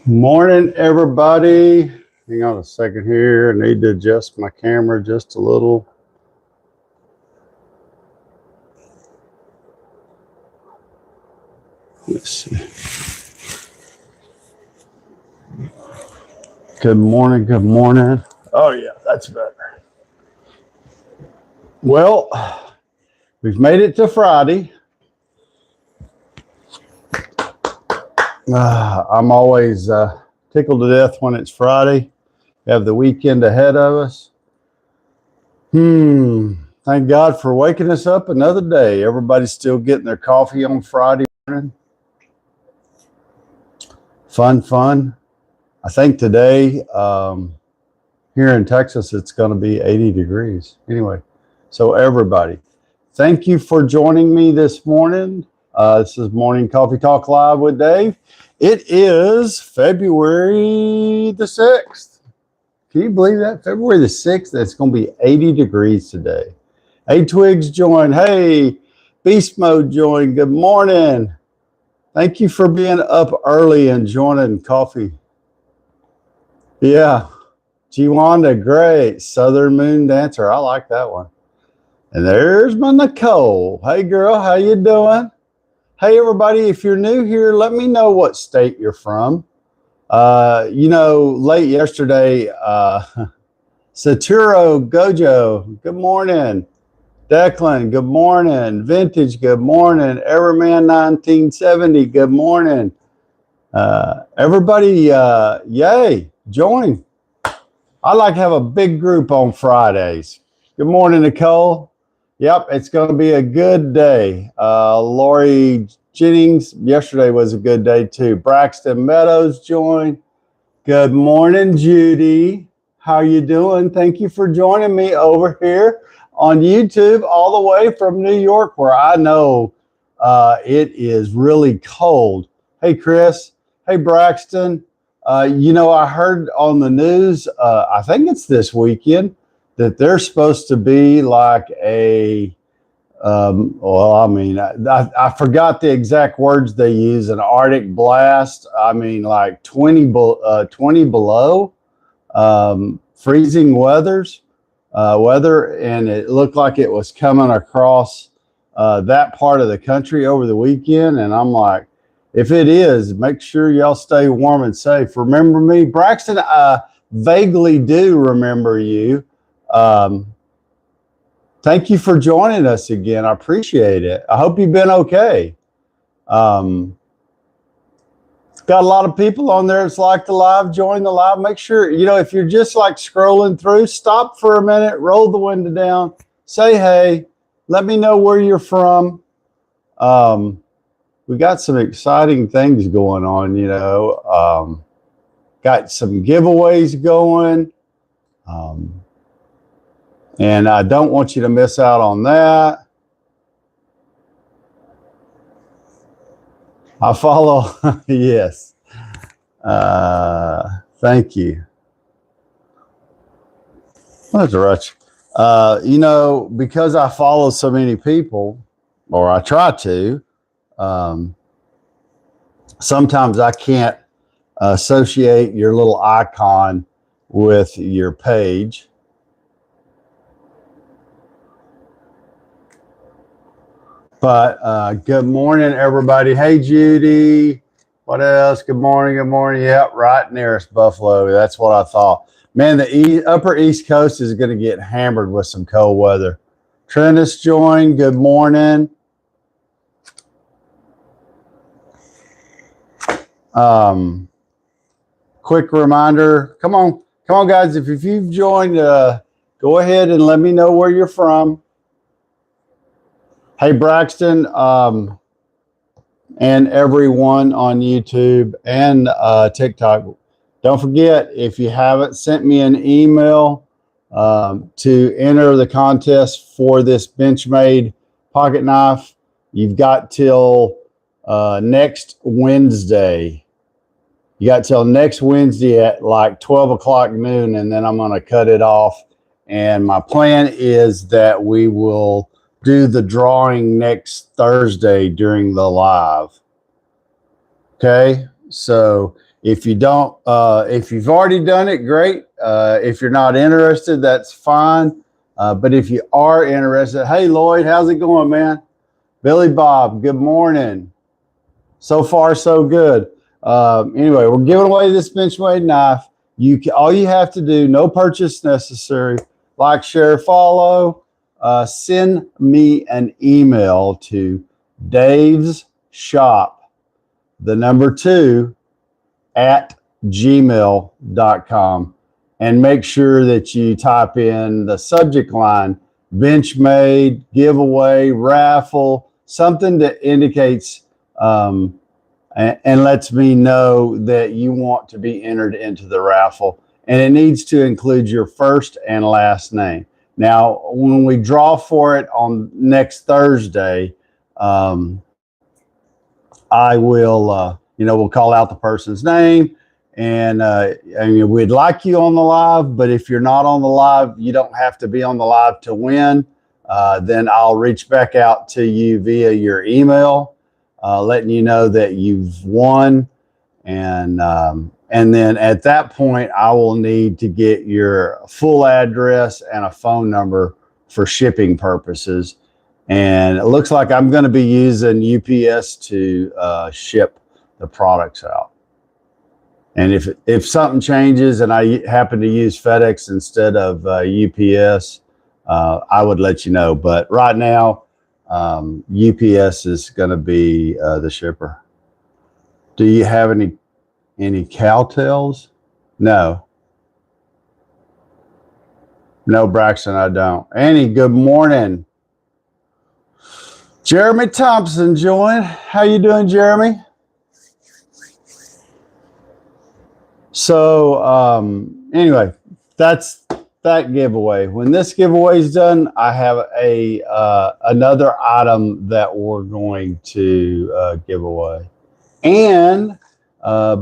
Morning, everybody. Hang on a second here. I need to adjust my camera just a little. Let's see. Good morning. Good morning. Oh, yeah, that's better. Well, we've made it to Friday. I'm always tickled to death when it's Friday. We have the weekend ahead of us. Thank God for waking us up another day. Everybody's still getting their coffee on Friday morning. Fun. I think today here in Texas, it's going to be 80 degrees. Anyway, so everybody, thank you for joining me this morning. This is Morning Coffee Talk Live with Dave. It is February the 6th. Can you believe that? February the 6th, it's going to be 80 degrees today. Hey, Twigs joined. Hey, Beast Mode joined. Good morning. Thank you for being up early and joining coffee. Yeah. Giwanda, great. Southern Moon Dancer. I like that one. And there's my Nicole. Hey, girl. How you doing? Hey, everybody, if you're new here, let me know what state you're from. Late yesterday, Saturo Gojo, good morning. Declan, good morning. Vintage, good morning. Everman 1970, good morning. Everybody, yay, join. I like to have a big group on Fridays. Good morning, Nicole. Yep, it's going to be a good day. Lori Jennings, yesterday was a good day too. Braxton Meadows joined. Good morning, Judy. How you doing? Thank you for joining me over here on YouTube, all the way from New York, where I know it is really cold. Hey, Chris. Hey, Braxton. I heard on the news, I think it's this weekend, that there's supposed to be like I forgot the exact words they use, an Arctic blast. I mean, like 20 below, freezing weather, and it looked like it was coming across that part of the country over the weekend. And I'm like, if it is, make sure y'all stay warm and safe. Remember me, Braxton. I vaguely do remember you. Thank you for joining us again. I appreciate it. I hope you've been okay. Got a lot of people on there. It's like the live. Join the live. Make sure, if you're just like scrolling through, stop for a minute, roll the window down, say hey, let me know where you're from. We got some exciting things going on, got some giveaways going. And I don't want you to miss out on that. I follow, yes. Thank you. That's right. Because I follow so many people, or I try to, sometimes I can't associate your little icon with your page. But good morning, everybody. Hey, Judy. What else? Good morning. Good morning. Yep, right nearest Buffalo. That's what I thought. Man, the upper East Coast is going to get hammered with some cold weather. Trentus joined. Good morning. Quick reminder. Come on, guys. If you've joined, go ahead and let me know where you're from. Hey, Braxton, and everyone on YouTube and TikTok. Don't forget, if you haven't sent me an email to enter the contest for this Benchmade pocket knife, you've got till next Wednesday. You got till next Wednesday at like 12 o'clock noon, and then I'm going to cut it off. And my plan is that we will do the drawing next Thursday during the live. Okay, so If you don't, if you've already done it, great. If you're not interested, that's fine. But if you are interested, hey, Lloyd, how's it going, man? Billy Bob, good morning. So far, so good. Anyway, we're giving away this Benchmade knife. All you have to do, no purchase necessary. Like, share, follow. Send me an email to Dave's Shop, the number 2, at gmail.com, and make sure that you type in the subject line Benchmade, giveaway, raffle, something that indicates and lets me know that you want to be entered into the raffle. And it needs to include your first and last name. Now, when we draw for it on next Thursday, I will, we'll call out the person's name. And we'd like you on the live, but if you're not on the live, you don't have to be on the live to win. Then I'll reach back out to you via your email, letting you know that you've won. And then at that point, I will need to get your full address and a phone number for shipping purposes. And it looks like I'm going to be using UPS to ship the products out. And if something changes and I happen to use FedEx instead of UPS, I would let you know. But right now, UPS is going to be the shipper. Do you have any cowtails? No. No, Braxton, I don't. Annie, good morning. Jeremy Thompson joined. How you doing, Jeremy? So anyway, that's that giveaway. When this giveaway is done, I have another item that we're going to give away. And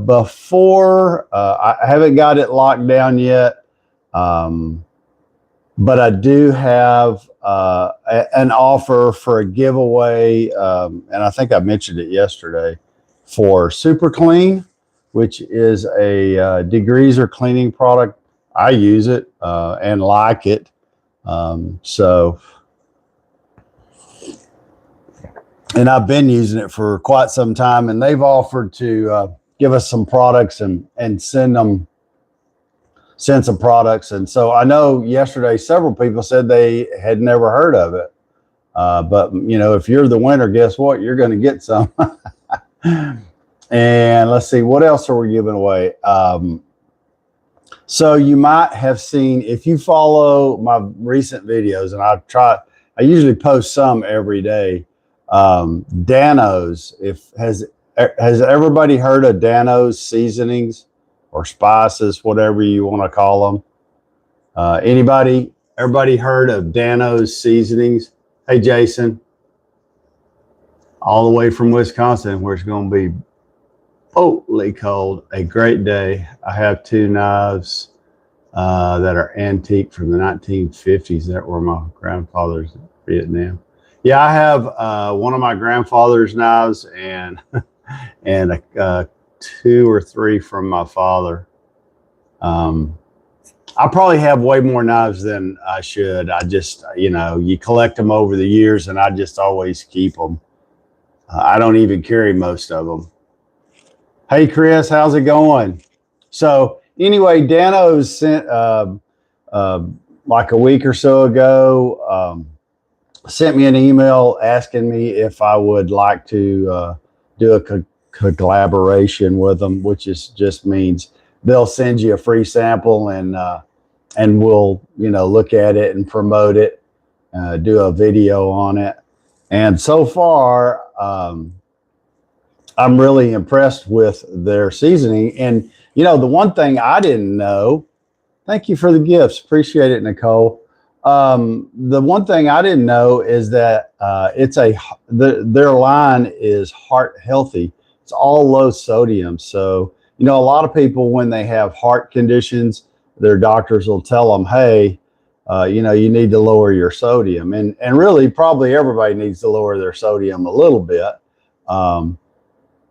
before, I haven't got it locked down yet, but I do have an offer for a giveaway, and I think I mentioned it yesterday, for Super Clean, which is a degreaser cleaning product. I use it and like it. And I've been using it for quite some time, and they've offered to give us some products and send some products. And so I know yesterday several people said they had never heard of it. But if you're the winner, guess what? You're going to get some. And let's see, what else are we giving away? So you might have seen, if you follow my recent videos, and I usually post some every day. Dano's, has everybody heard of Dano's seasonings or spices, whatever you want to call them? Everybody heard of Dano's seasonings? Hey, Jason, all the way from Wisconsin, where it's going to be totally cold. A great day. I have 2 knives that are antique from the 1950s that were my grandfather's in Vietnam. Yeah, I have one of my grandfather's knives and 2 or 3 from my father. I probably have way more knives than I should. I just, you collect them over the years, and I just always keep them. I don't even carry most of them. Hey, Chris, how's it going? So anyway, Dano's sent like a week or so ago, sent me an email asking me if I would like to do a collaboration with them, which just means they'll send you a free sample and we'll look at it and promote it, do a video on it. And so far, I'm really impressed with their seasoning. And the one thing I didn't know, thank you for the gifts, appreciate it, Nicole. The one thing I didn't know is that their line is heart healthy. It's all low sodium. So a lot of people, when they have heart conditions, their doctors will tell them, hey, you need to lower your sodium. And really, probably everybody needs to lower their sodium a little bit.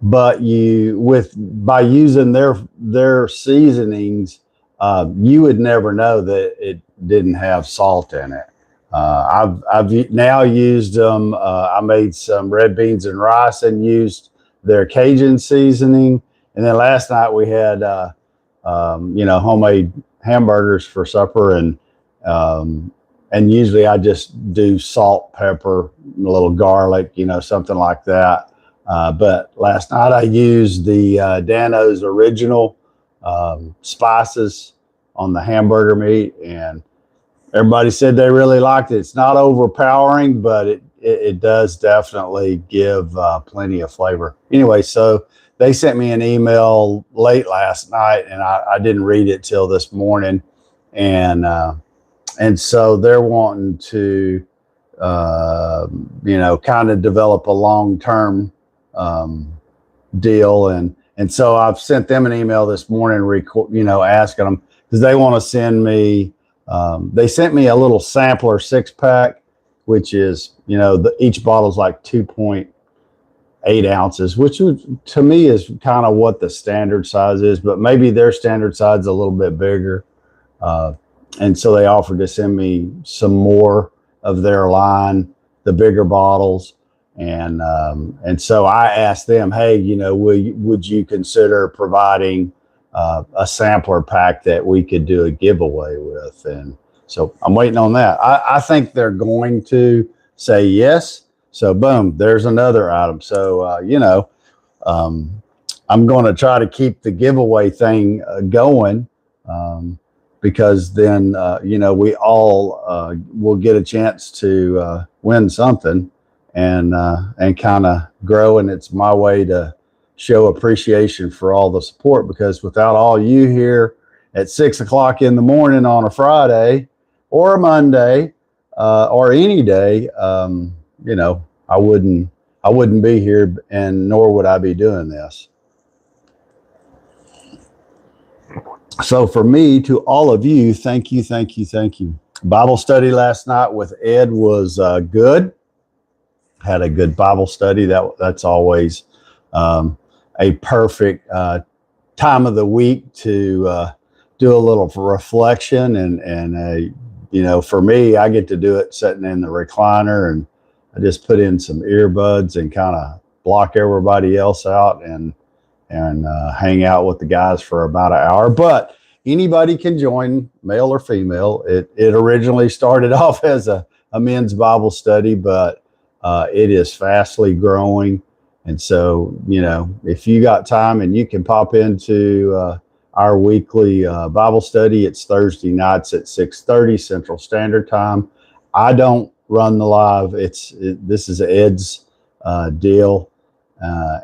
but by using their seasonings, you would never know that it didn't have salt in it. I've now used them. I made some red beans and rice and used their Cajun seasoning. And then last night we had homemade hamburgers for supper, and usually I just do salt, pepper, a little garlic, something like that. But last night I used the Dano's original spices on the hamburger meat, and everybody said they really liked it. It's not overpowering, but it does definitely give plenty of flavor. Anyway, so they sent me an email late last night, and I didn't read it till this morning, and so they're wanting to kind of develop a long-term deal, and so I've sent them an email this morning, asking them, because they want to send me. They sent me a little sampler 6-pack, which is each bottle is like 2.8 ounces, which to me is kind of what the standard size is, but maybe their standard size is a little bit bigger. And so they offered to send me some more of their line, the bigger bottles. And so I asked them, hey, would you consider providing a sampler pack that we could do a giveaway with? And so I'm waiting on that. I think they're going to say yes. So boom, there's another item. So, I'm going to try to keep the giveaway thing going, because then, we all will get a chance to win something and kind of grow. And it's my way to show appreciation for all the support, because without all you here at 6 o'clock in the morning on a Friday or a Monday or any day, I wouldn't be here, and nor would I be doing this. So for me, to all of you, thank you, thank you, thank you. Bible study last night with Ed was good. Had a good Bible study. That's always a perfect time of the week to do a little reflection. And for me, I get to do it sitting in the recliner, and I just put in some earbuds and kind of block everybody else out and hang out with the guys for about an hour. But anybody can join, male or female. It originally started off as a men's Bible study, but it is fastly growing. And so, if you got time and you can pop into our weekly Bible study, it's Thursday nights at 6:30 Central Standard Time. I don't run the live. This is Ed's deal.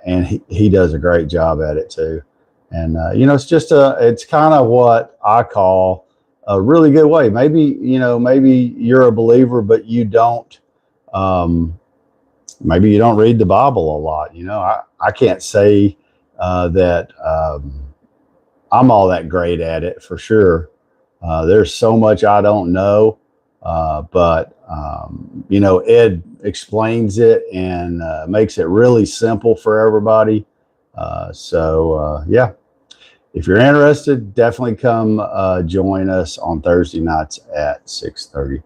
And he does a great job at it too. And, it's kind of what I call a really good way. Maybe you're a believer, but you don't, maybe you don't read the Bible a lot. I can't say that I'm all that great at it for sure. There's so much I don't know, but Ed explains it and makes it really simple for everybody. Yeah, if you're interested, definitely come join us on Thursday nights at 6:30.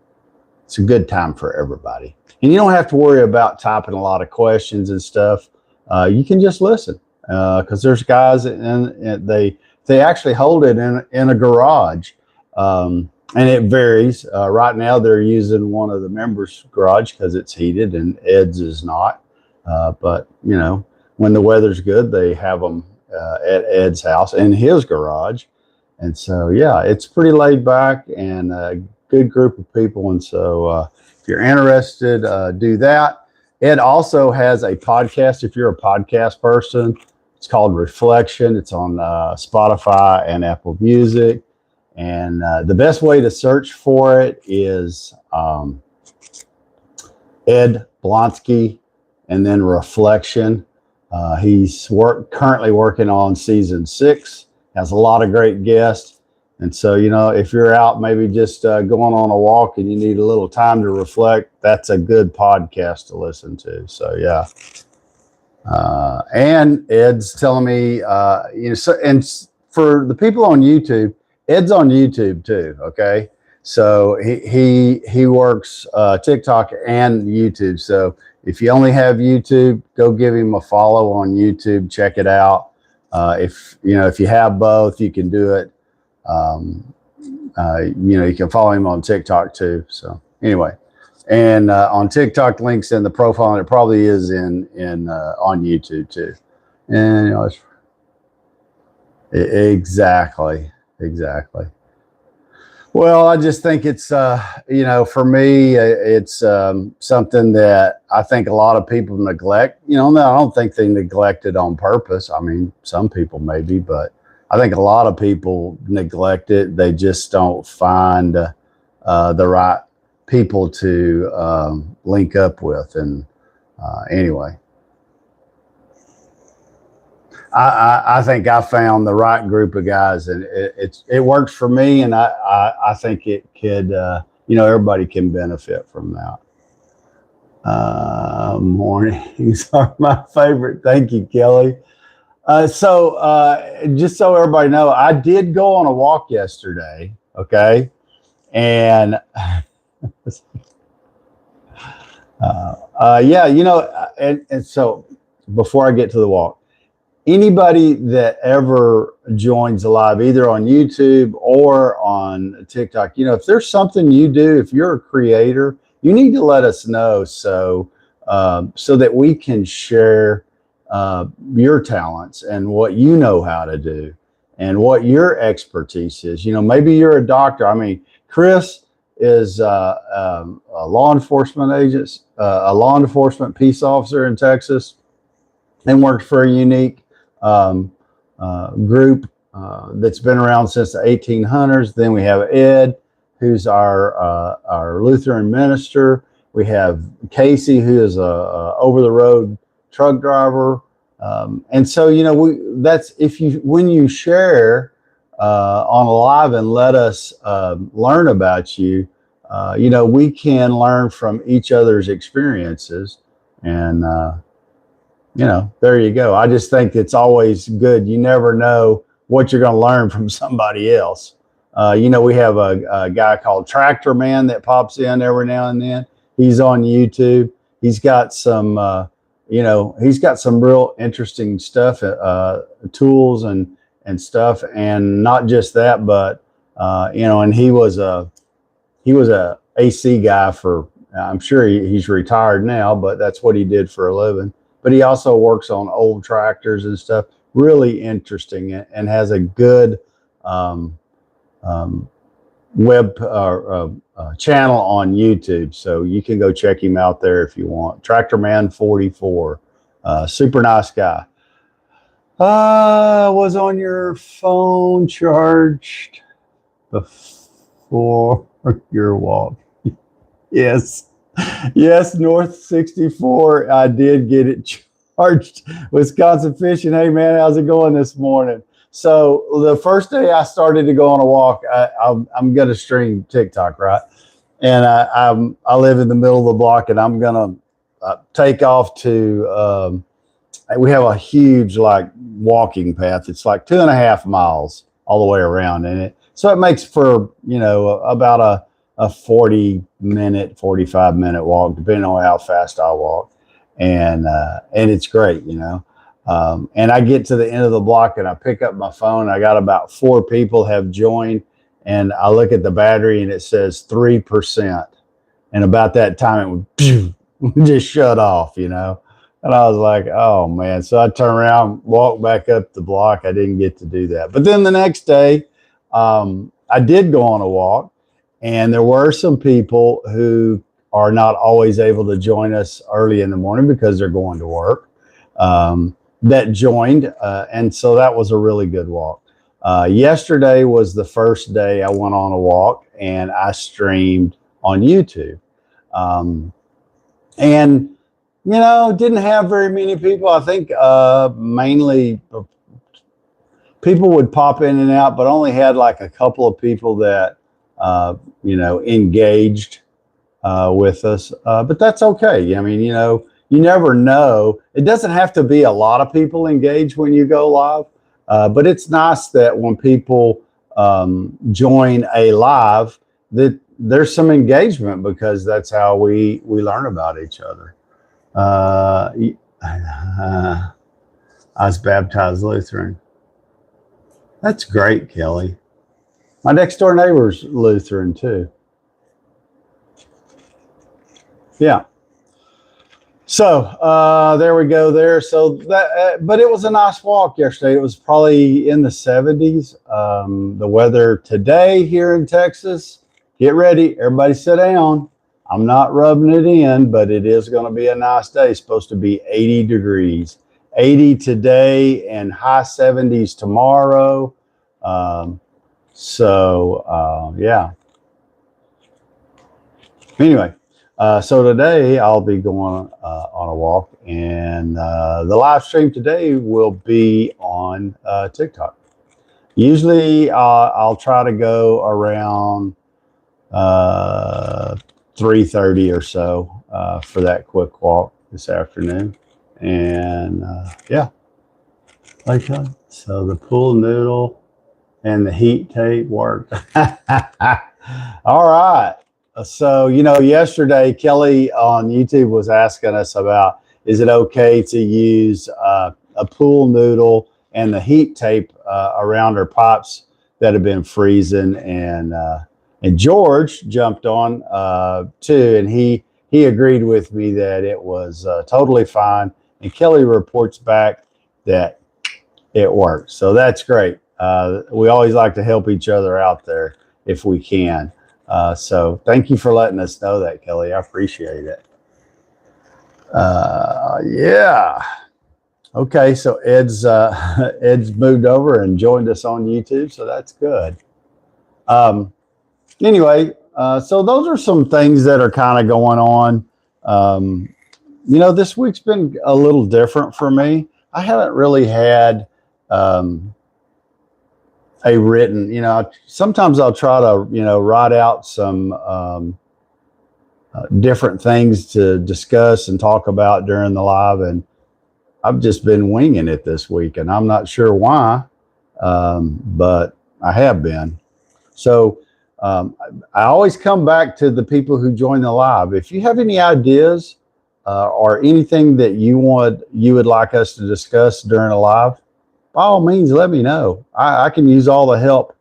It's a good time for everybody. And you don't have to worry about typing a lot of questions and stuff. You can just listen, because there's guys and they actually hold it in a garage. And it varies. Right now, they're using one of the members' garage because it's heated, and Ed's is not. But when the weather's good, they have them at Ed's house in his garage. And so, yeah, it's pretty laid back and a good group of people. And so, if you're interested, do that. Ed also has a podcast. If you're a podcast person, it's called Reflection. It's on Spotify and Apple Music. And the best way to search for it is Ed Blonsky and then Reflection. He's currently working on season 6, has a lot of great guests. And so, if you're out maybe just going on a walk and you need a little time to reflect, that's a good podcast to listen to. So, yeah. And Ed's telling me, so, and for the people on YouTube, Ed's on YouTube too. Okay. So he works TikTok and YouTube. So if you only have YouTube, go give him a follow on YouTube. Check it out. If you have both, you can do it. You can follow him on TikTok too. So anyway, and on TikTok, links in the profile, and it probably is in on YouTube too. And exactly. Well, I just think it's, for me, it's something that I think a lot of people neglect. No, I don't think they neglect it on purpose. I mean, some people maybe, but I think a lot of people neglect it. They just don't find the right people to link up with. And anyway. I think I found the right group of guys, and it works for me, and I think it could, everybody can benefit from that. Mornings are my favorite. Thank you, Kelly. So just so everybody know, I did go on a walk yesterday. Okay, and and so before I get to the walk, anybody that ever joins live, either on YouTube or on TikTok, if there's something you do, if you're a creator, you need to let us know so that we can share your talents and what you know how to do and what your expertise is. Maybe you're a doctor. I mean, Chris is a law enforcement agent, a law enforcement peace officer in Texas, and worked for a unique group that's been around since the 1800s. Then we have Ed, who's our Lutheran minister. We have Casey, who is a over-the-road truck driver. And so, that's when you share on a live and let us learn about you, we can learn from each other's experiences. And there you go. I just think it's always good. You never know what you're going to learn from somebody else. We have a guy called Tractor Man that pops in every now and then. He's on YouTube. He's got some, real interesting stuff, tools and stuff. And not just that, but, and he was a AC guy for, I'm sure he's retired now, but that's what he did for a living. But he also works on old tractors and stuff. Really interesting, and has a good web channel on YouTube. So you can go check him out there if you want. Tractorman 44, super nice guy. Was on your phone charged before your walk? Yes. Yes, North 64. I did get it charged. Wisconsin Fishing. Hey, man, how's it going this morning? So the first day I started to go on a walk, I'm going to stream TikTok, right? And I live in the middle of the block, and I'm going to take off to, we have a huge walking path. It's like 2.5 miles all the way around in it. So it makes for, about a 45-minute walk, depending on how fast I walk. And it's great, and I get to the end of the block and I pick up my phone. I got about 4 people have joined, and I look at the battery and it says 3%. And about that time it would just shut off, and I was like, oh man. So I turn around, walk back up the block. I didn't get to do that. But then the next day, I did go on a walk. And there were some people who are not always able to join us early in the morning because they're going to work, that joined. And so that was a really good walk. Yesterday was the first day I went on a walk, and I streamed on YouTube. And, didn't have very many people. I think mainly people would pop in and out, but only had a couple of people that engaged with us. But that's okay. I mean, you never know. It doesn't have to be a lot of people engaged when you go live, but it's nice that when people join a live, that there's some engagement, because that's how we learn about each other. I was baptized Lutheran. That's great, Kelly. My next door neighbor's Lutheran too. Yeah. So there we go there. So that, but it was a nice walk yesterday. It was probably in the 70s. The weather today here in Texas, get ready, everybody sit down. I'm not rubbing it in, but it is going to be a nice day. It's supposed to be 80 degrees, 80 today and high 70s tomorrow. Yeah. Anyway. So today I'll be going on a walk, and the live stream today will be on TikTok. Usually I'll try to go around 3:30 or so for that quick walk this afternoon. And yeah, okay. So the pool noodle and the heat tape worked. All right. So, yesterday Kelly on YouTube was asking us about, is it okay to use a pool noodle and the heat tape around her pipes that have been freezing? And George jumped on too, and he agreed with me that it was totally fine. And Kelly reports back that it works. So that's great. We always like to help each other out there if we can. So thank you for letting us know that, Kelly. I appreciate it. Yeah. Okay. So Ed's moved over and joined us on YouTube. So that's good. Anyway, so those are some things that are kind of going on. This week's been a little different for me. I haven't really had, a written, sometimes I'll try to, write out some different things to discuss and talk about during the live. And I've just been winging it this week, and I'm not sure why, but I have been. So I always come back to the people who join the live. If you have any ideas or anything that you would like us to discuss during a live, by all means, let me know. I can use all the help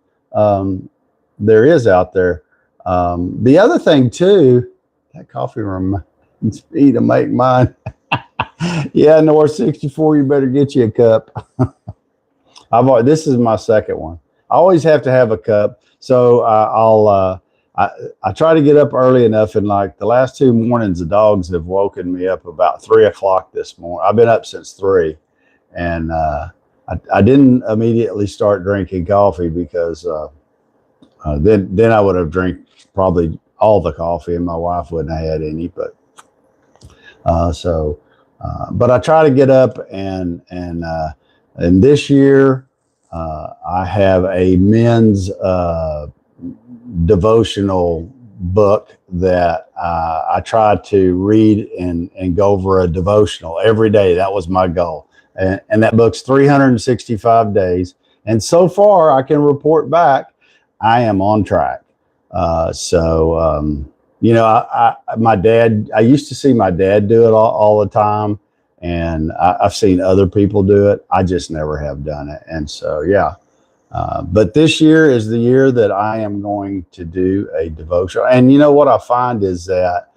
there is out there. The other thing too, that coffee reminds me to make mine. Yeah, North 64, you better get you a cup. This is my second one. I always have to have a cup. So I try to get up early enough, and like the last 2 mornings, the dogs have woken me up about 3 o'clock this morning. I've been up since 3, and I didn't immediately start drinking coffee because then I would have drank probably all the coffee, and my wife wouldn't have had any. But but I try to get up, and this year I have a men's devotional book that I try to read and go over a devotional every day. That was my goal. And that book's 365 days. And so far, I can report back, I am on track. My dad, I used to see my dad do it all the time. And I've seen other people do it. I just never have done it. And so, yeah. But this year is the year that I am going to do a devotional. And you know what I find is that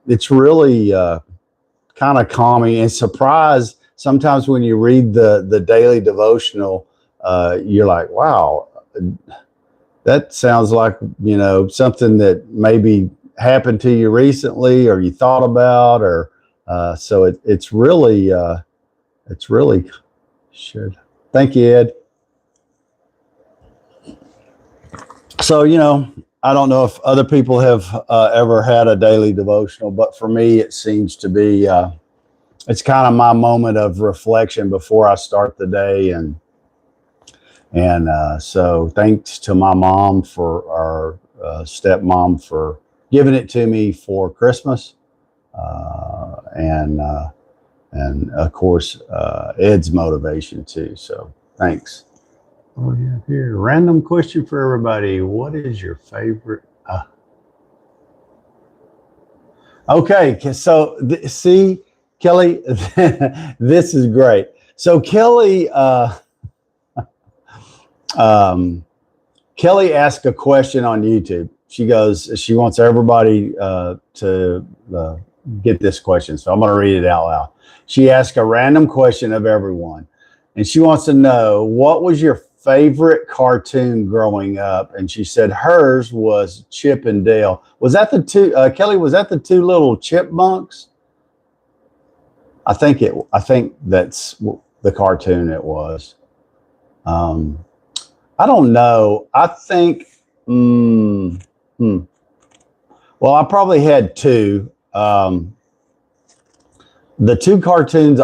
it's really kind of calming and surprised. Sometimes when you read the daily devotional, you're like, wow, that sounds like, something that maybe happened to you recently or you thought about, or so it's really should. Thank you, Ed. So, I don't know if other people have ever had a daily devotional, but for me, it seems to be, it's kind of my moment of reflection before I start the day. And so thanks to my mom our stepmom for giving it to me for Christmas. and of course Ed's motivation too. So thanks. Oh yeah, here random question for everybody. What is your favorite? Okay, so see, Kelly, this is great. So Kelly, Kelly asked a question on YouTube. She goes, she wants everybody to get this question. So I'm going to read it out loud. She asked a random question of everyone, and she wants to know, what was your favorite cartoon growing up? And she said hers was Chip and Dale. Was that the two, Kelly, was that the two little chipmunks? I think that's the cartoon it was. I don't know. I think, well, I probably had two. The two cartoons,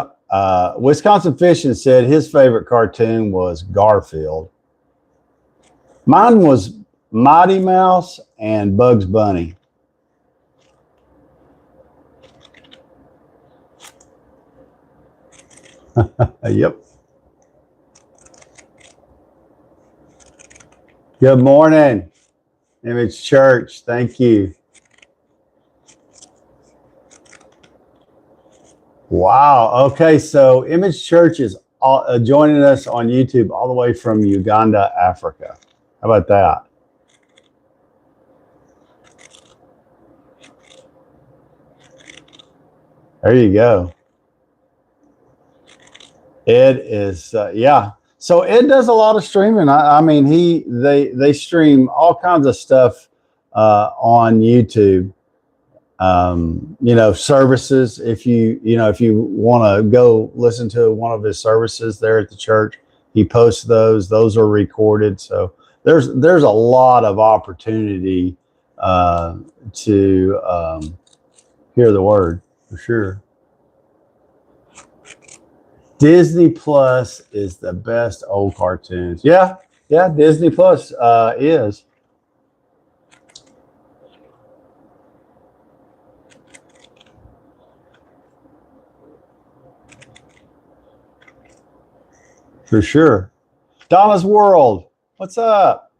Wisconsin Fishing said his favorite cartoon was Garfield. Mine was Mighty Mouse and Bugs Bunny. Yep. Good morning, Image Church. Thank you. Wow. Okay, so Image Church is joining us on YouTube all the way from Uganda, Africa. How about that? There you go. Ed is, yeah. So Ed does a lot of streaming. I mean, they stream all kinds of stuff on YouTube. You know, services. If you want to go listen to one of his services there at the church, he posts those. Those are recorded. So there's a lot of opportunity to hear the word for sure. Disney Plus is the best old cartoons. Yeah, Disney Plus is. For sure. Donna's World. What's up?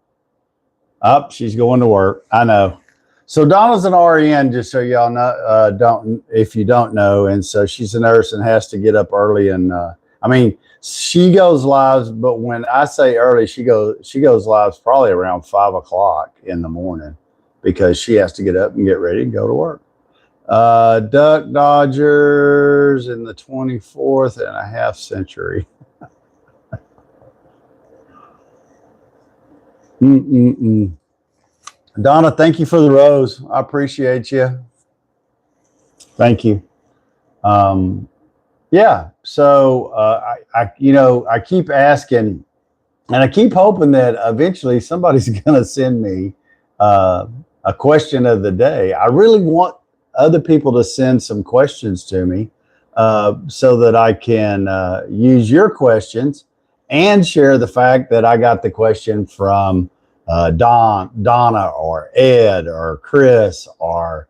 Up, she's going to work. I know. So Donna's an RN, just so y'all know, if you don't know, and so she's a nurse and has to get up early. And I mean, she goes live, but when I say early, she goes live probably around 5 o'clock in the morning because she has to get up and get ready and go to work. Duck Dodgers in the 24th and a half century. Donna, thank you for the rose. I appreciate you. Thank you. Yeah. So I keep asking, and I keep hoping that eventually somebody's going to send me a question of the day. I really want other people to send some questions to me so that I can use your questions and share the fact that I got the question from Donna or Ed or Chris or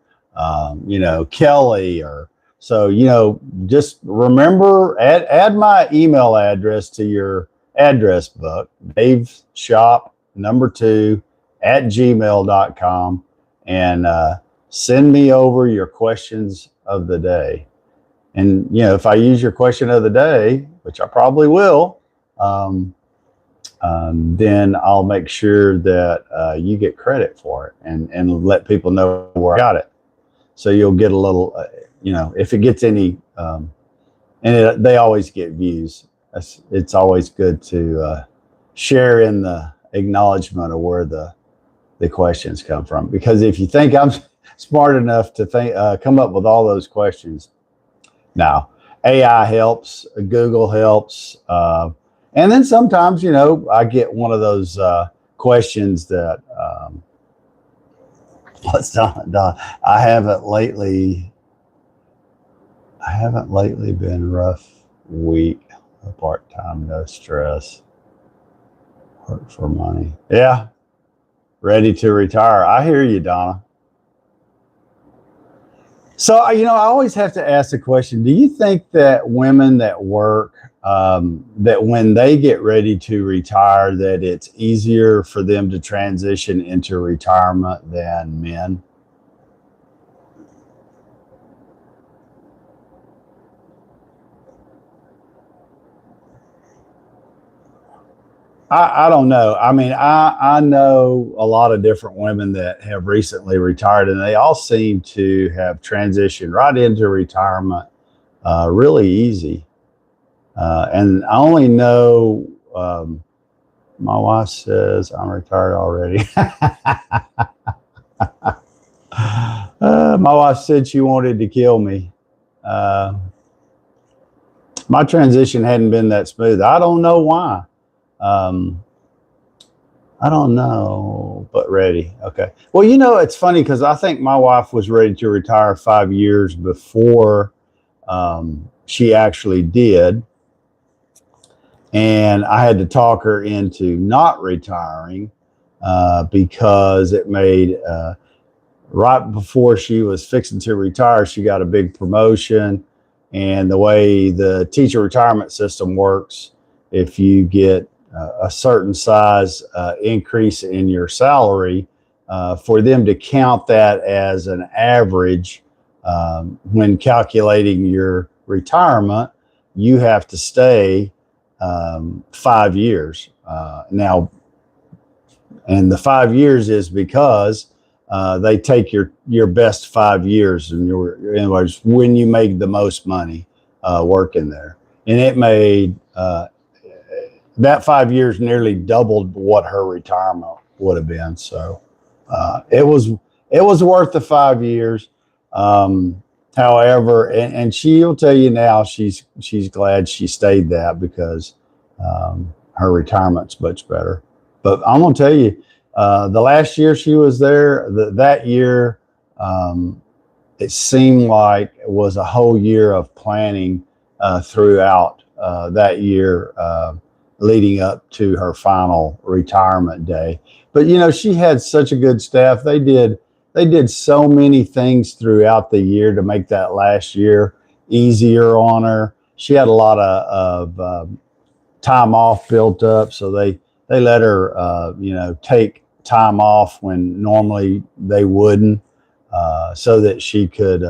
Kelly, or so just remember, add my email address to your address book, daveshop2@gmail.com, and send me over your questions of the day. And if I use your question of the day, which I probably will, then I'll make sure that you get credit for it and let people know where I got it. So you'll get a little, if it gets any, they always get views. It's always good to share in the acknowledgement of where the questions come from. Because if you think I'm smart enough to come up with all those questions, now AI helps, Google helps. And then sometimes, I get one of those questions that I haven't lately been rough week, part-time, no stress, work for money. Yeah, ready to retire. I hear you, Donna. So, I always have to ask the question, do you think that women that work, that when they get ready to retire, that it's easier for them to transition into retirement than men? I don't know. I mean, I know a lot of different women that have recently retired, and they all seem to have transitioned right into retirement really easy. And I only know my wife says I'm retired already. My wife said she wanted to kill me. Uh, my transition hadn't been that smooth. I don't know why. Um, I don't know, but ready. Okay. Well, it's funny because I think my wife was ready to retire 5 years before she actually did. And I had to talk her into not retiring because it made, right before she was fixing to retire, she got a big promotion. And the way the teacher retirement system works, if you get a certain size increase in your salary, for them to count that as an average when calculating your retirement, you have to stay 5 years. Now, and the 5 years is because they take your best 5 years, and in other words, when you make the most money working there. And it made that 5 years nearly doubled what her retirement would have been. So it was worth the 5 years. However, and she'll tell you now she's glad she stayed that because her retirement's much better. But I'm gonna tell you, the last year she was there, that year, it seemed like it was a whole year of planning throughout that year, leading up to her final retirement day. But she had such a good staff. They did so many things throughout the year to make that last year easier on her. She had a lot of time off built up, so they let her take time off when normally they wouldn't, so that she could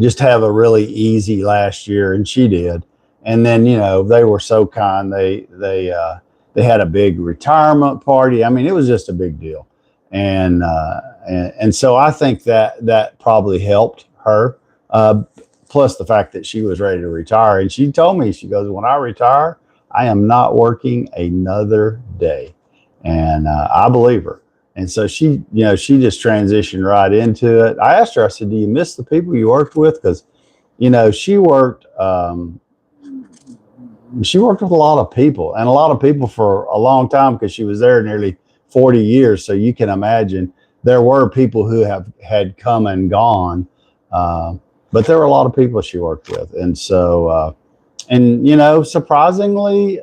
just have a really easy last year, and she did. And then they were so kind. They had a big retirement party. I mean, it was just a big deal, and so I think that probably helped her. Plus the fact that she was ready to retire, and she told me, she goes, "When I retire, I am not working another day," and I believe her. And so she just transitioned right into it. I asked her, I said, "Do you miss the people you worked with?" Because she worked with a lot of people, and a lot of people for a long time, because she was there nearly 40 years. So you can imagine there were people who had come and gone, but there were a lot of people she worked with. And so, surprisingly,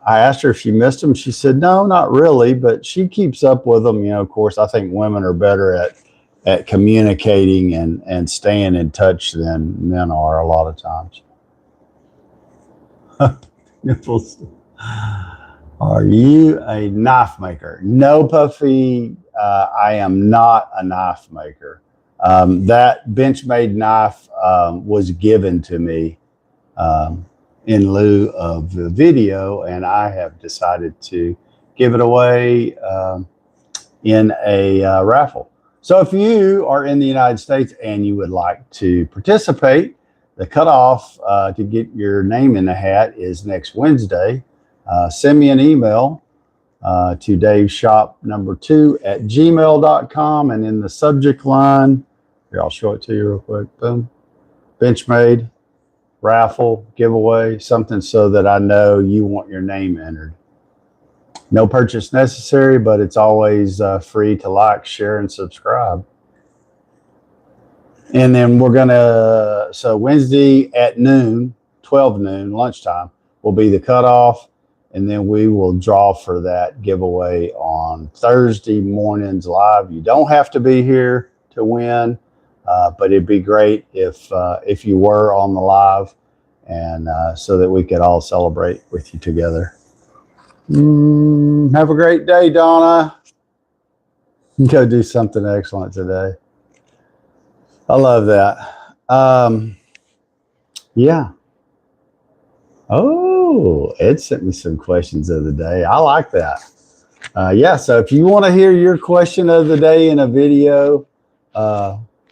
I asked her if she missed them. She said, no, not really, but she keeps up with them. Of course, I think women are better at communicating and staying in touch than men are a lot of times. Nipples. Are you a knife maker? No, Puffy. I am not a knife maker. That Benchmade knife was given to me in lieu of the video, and I have decided to give it away in a raffle. So if you are in the United States and you would like to participate, the cutoff to get your name in the hat is next Wednesday. Send me an email to daveshop2@gmail.com, and in the subject line, here, I'll show it to you real quick. Boom. Benchmade, raffle, giveaway, something so that I know you want your name entered. No purchase necessary, but it's always free to like, share, and subscribe. And then so Wednesday at noon, 12 noon, lunchtime, will be the cutoff. And then we will draw for that giveaway on Thursday mornings live. You don't have to be here to win. But it'd be great if you were on the live, and so that we could all celebrate with you together. Have a great day, Donna. Go do something excellent today. I love that. Yeah. Oh, Ed sent me some questions of the day. I like that. Yeah, so if you want to hear your question of the day in a video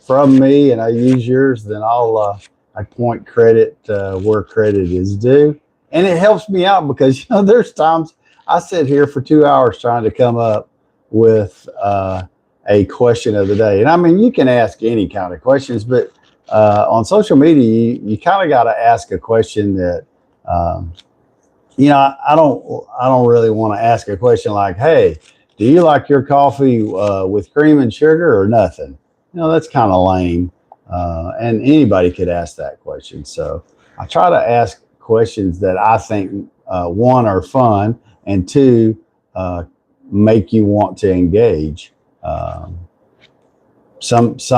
from me, and I use yours, then I point credit where credit is due. And it helps me out because, there's times I sit here for 2 hours trying to come up with a question of the day. And I mean, you can ask any kind of questions, but on social media, you kind of got to ask a question that, I don't really want to ask a question like, hey, do you like your coffee with cream and sugar or nothing? That's kind of lame. And anybody could ask that question. So I try to ask questions that I think, one, are fun, and two, make you want to engage. Sometimes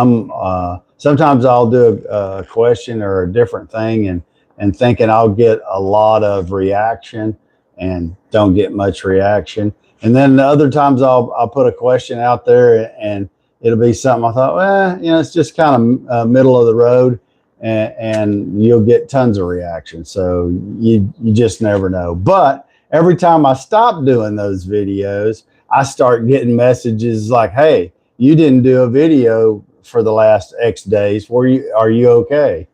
I'll do a question or a different thing and thinking I'll get a lot of reaction and don't get much reaction. And then the other times I'll put a question out there and it'll be something I thought, well, it's just kind of middle of the road, and you'll get tons of reaction. So you just never know. But every time I stop doing those videos, I start getting messages like, hey, you didn't do a video for the last X days. Are you okay?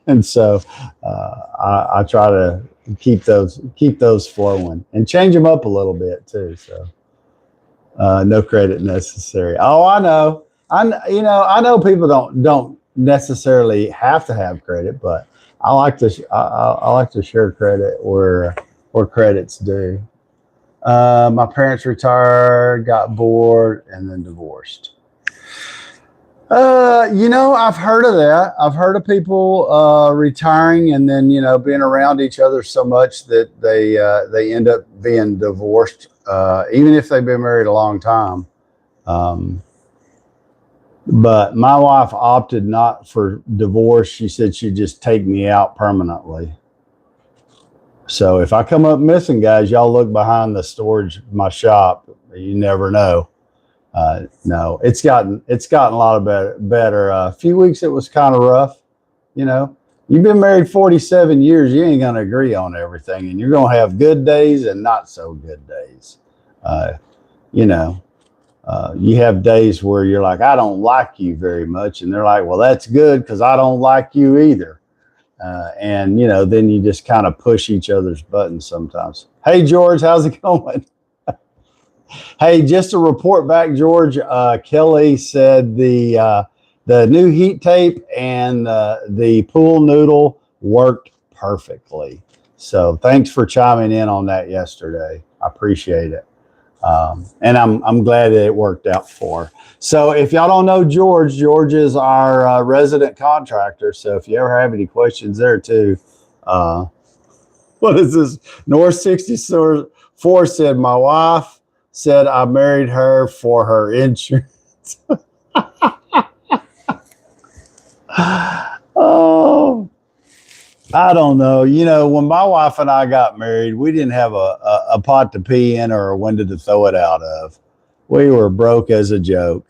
And so I try to keep those flowing and change them up a little bit too. So no credit necessary. Oh, I know. I know people don't necessarily have to have credit, but I like to share credit where credit's due. My parents retired, got bored, and then divorced. I've heard of that. I've heard of people retiring and then being around each other so much that they end up being divorced, even if they've been married a long time. But my wife opted not for divorce. She said she'd just take me out permanently. So if I come up missing, guys, y'all look behind the storage of my shop. You never know. No, it's gotten a lot of better. A few weeks it was kind of rough. You've been married 47 years. You ain't going to agree on everything, and you're going to have good days and not so good days. You have days where you're like, I don't like you very much, and they're like, well, that's good because I don't like you either. And then you just kind of push each other's buttons sometimes. Hey, George, how's it going? Hey, just to report back, George, Kelly said the new heat tape and the pool noodle worked perfectly. So thanks for chiming in on that yesterday. I appreciate it. And I'm glad that it worked out for her. So if y'all don't know George is our resident contractor. So if you ever have any questions there too, what is this? North 64 said, my wife said I married her for her insurance. Oh, I don't know. When my wife and I got married, we didn't have a pot to pee in or a window to throw it out of. We were broke as a joke.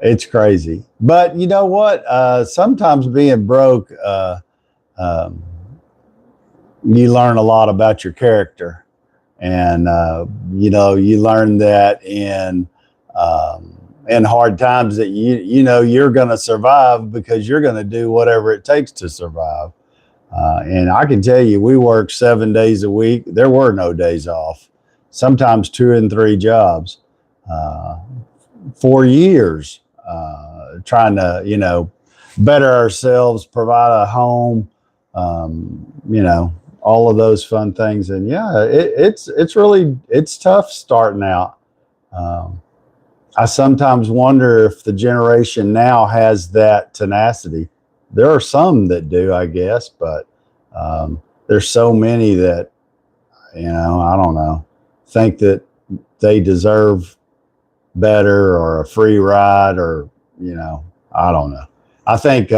It's crazy. But you know what? Sometimes being broke, you learn a lot about your character. And, you learn that in hard times that you're going to survive because you're going to do whatever it takes to survive. And I can tell you, we worked 7 days a week. There were no days off, sometimes 2 and 3 jobs, 4 years, trying to, better ourselves, provide a home, all of those fun things. And yeah, it's tough starting out. I sometimes wonder if the generation now has that tenacity. There are some that do, I guess, but there's so many that, I don't know, think that they deserve better or a free ride or, you know, I don't know. I think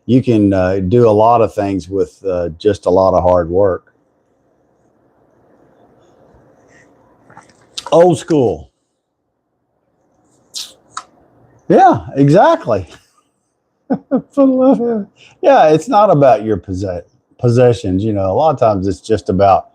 you can do a lot of things with just a lot of hard work. Old school. Yeah, exactly. Yeah, it's not about your possessions. You know, a lot of times it's just about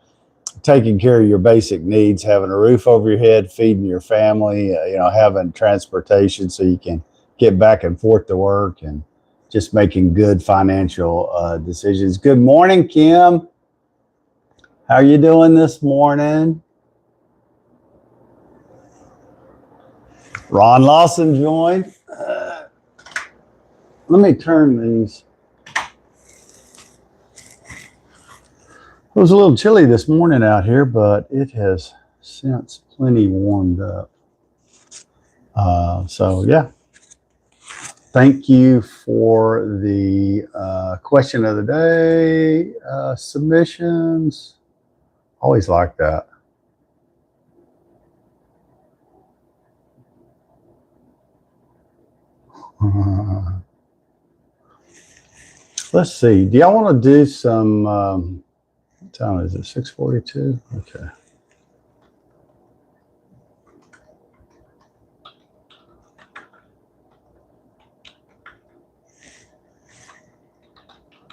taking care of your basic needs, having a roof over your head, feeding your family, you know, having transportation so you can get back and forth to work, and just making good financial decisions. Good morning, Kim. How are you doing this morning? Ron Lawson joined. Let me turn these. It was a little chilly this morning out here, but it has since plenty warmed up. So yeah, thank you for the question of the day submissions. Always like that. Let's see. Do y'all want to do some? What time is it? 6:42. Okay.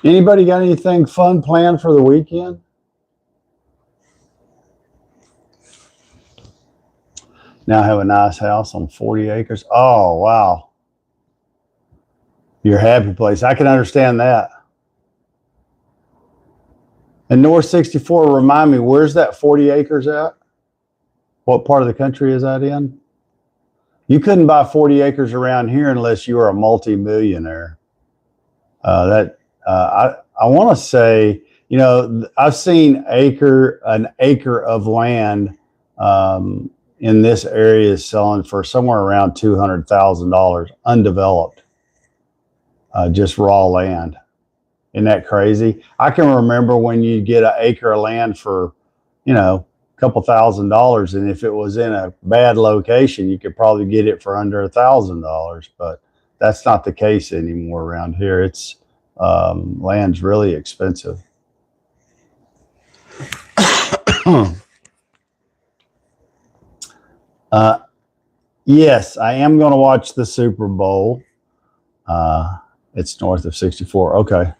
Anybody got anything fun planned for the weekend? Now I have a nice house on 40 acres. Oh, wow. Your happy place. I can understand that. And North 64, remind me, where's that 40 acres at? What part of the country is that in? You couldn't buy 40 acres around here unless you were a multi-millionaire. I want to say, you know, I've seen an acre of land in this area is selling for somewhere around $200,000 undeveloped, just raw land. Isn't that crazy? I can remember when you get an acre of land for, you know, a couple $1,000, and if it was in a bad location, you could probably get it for under $1,000. But that's not the case anymore around here. It's land's really expensive. Yes, I am going to watch the Super Bowl. It's north of 64. Okay.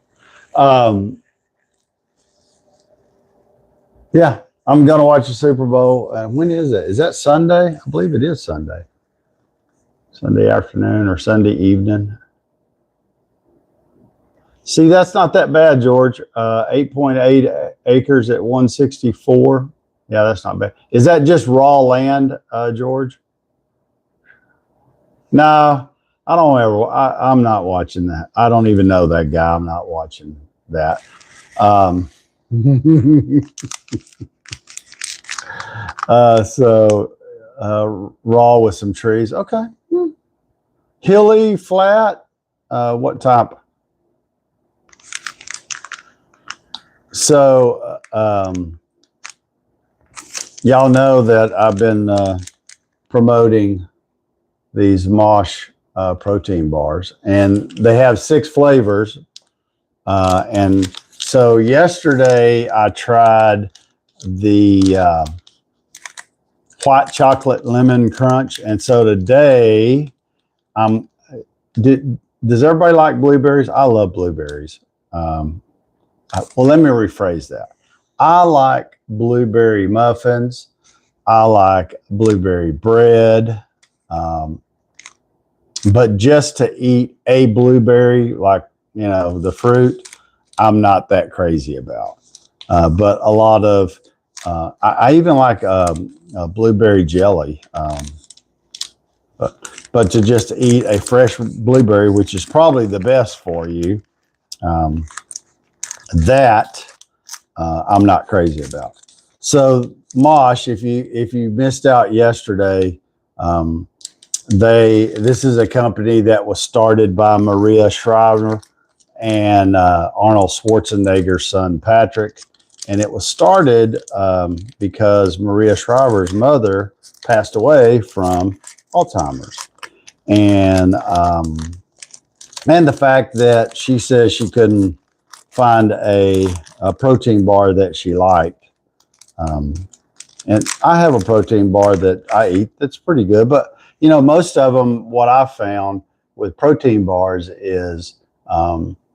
Yeah, I'm going to watch the Super Bowl. When is it? Is that Sunday? I believe it is Sunday. Sunday afternoon or Sunday evening. See, that's not that bad, George. 8.8 acres at 164. Yeah, that's not bad. Is that just raw land, George? No, I don't ever. I'm not watching that. I don't even know that guy. I'm not watching that. Raw with some trees. Okay. Hilly, flat. What type? So, y'all know that I've been promoting these Mosh protein bars, and they have 6 flavors. And so yesterday I tried the white chocolate lemon crunch, and so today does everybody like blueberries? I love blueberries. Well, let me rephrase that. I like blueberry muffins. I like blueberry bread. But just to eat a blueberry, like, you know, the fruit, I'm not that crazy about. But a lot of, I even like blueberry jelly. But to just eat a fresh blueberry, which is probably the best for you, I'm not crazy about. So Mosh, if you missed out yesterday, this is a company that was started by Maria Shriver and Arnold Schwarzenegger's son Patrick, and it was started because Maria Shriver's mother passed away from Alzheimer's, and the fact that she says she couldn't find a protein bar that she liked. And I have a protein bar that I eat that's pretty good, but you know, most of them, what I found with protein bars is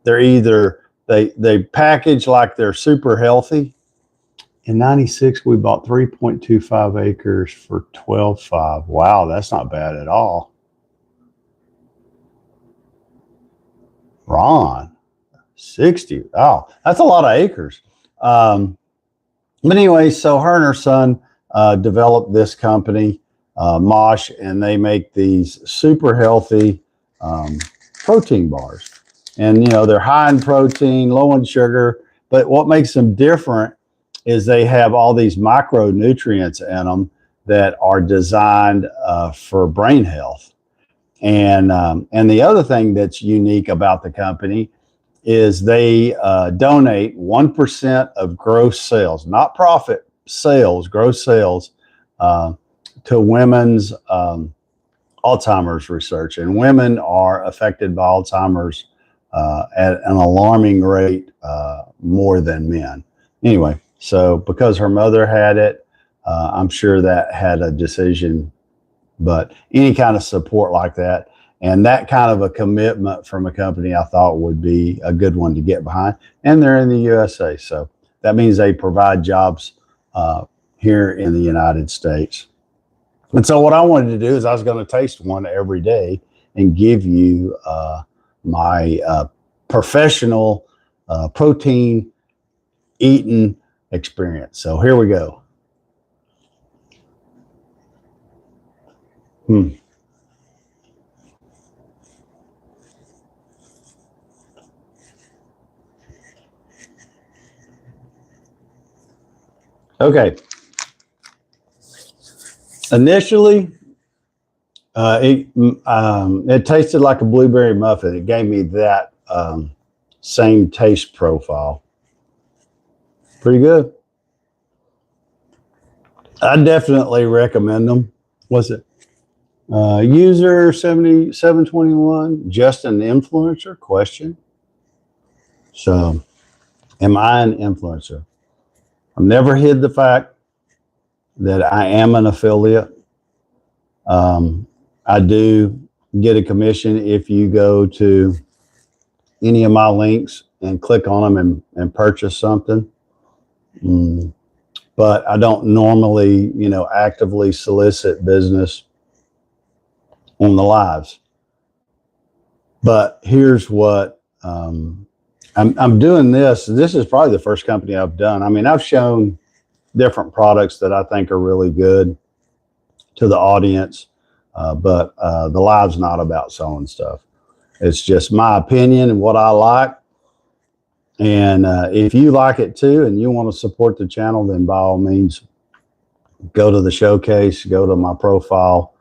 they're either they package like they're super healthy. In 96, we bought 3.25 acres for 12.5. Wow, that's not bad at all. Ron, 60. Oh, that's a lot of acres. But anyway, so her and her son developed this company, Mosh, and they make these super healthy protein bars. And, you know, they're high in protein, low in sugar. But what makes them different is they have all these micronutrients in them that are designed for brain health. And the other thing that's unique about the company is they donate 1% of gross sales, not profit, sales, gross sales, to women's Alzheimer's research. And women are affected by Alzheimer's at an alarming rate more than men. Anyway, so because her mother had it, I'm sure that had a decision. But any kind of support like that and that kind of a commitment from a company, I thought would be a good one to get behind. And they're in the USA. So that means they provide jobs here in the United States. And so what I wanted to do is I was going to taste one every day and give you my professional protein eating experience. So here we go. Okay. Initially, it tasted like a blueberry muffin. It gave me that same taste profile. Pretty good. I definitely recommend them. What's it? User 7721, just an influencer? Question. So, am I an influencer? I've never hid the fact that I am an affiliate. I do get a commission if you go to any of my links and click on them and purchase something. But I don't normally, you know, actively solicit business on the lives. But here's what I'm doing this. This is probably the first company I've done. I mean, I've shown different products that I think are really good to the audience, but the live's not about selling stuff. It's just my opinion and what I like. And if you like it too and you want to support the channel, then by all means, go to the showcase, go to my profile.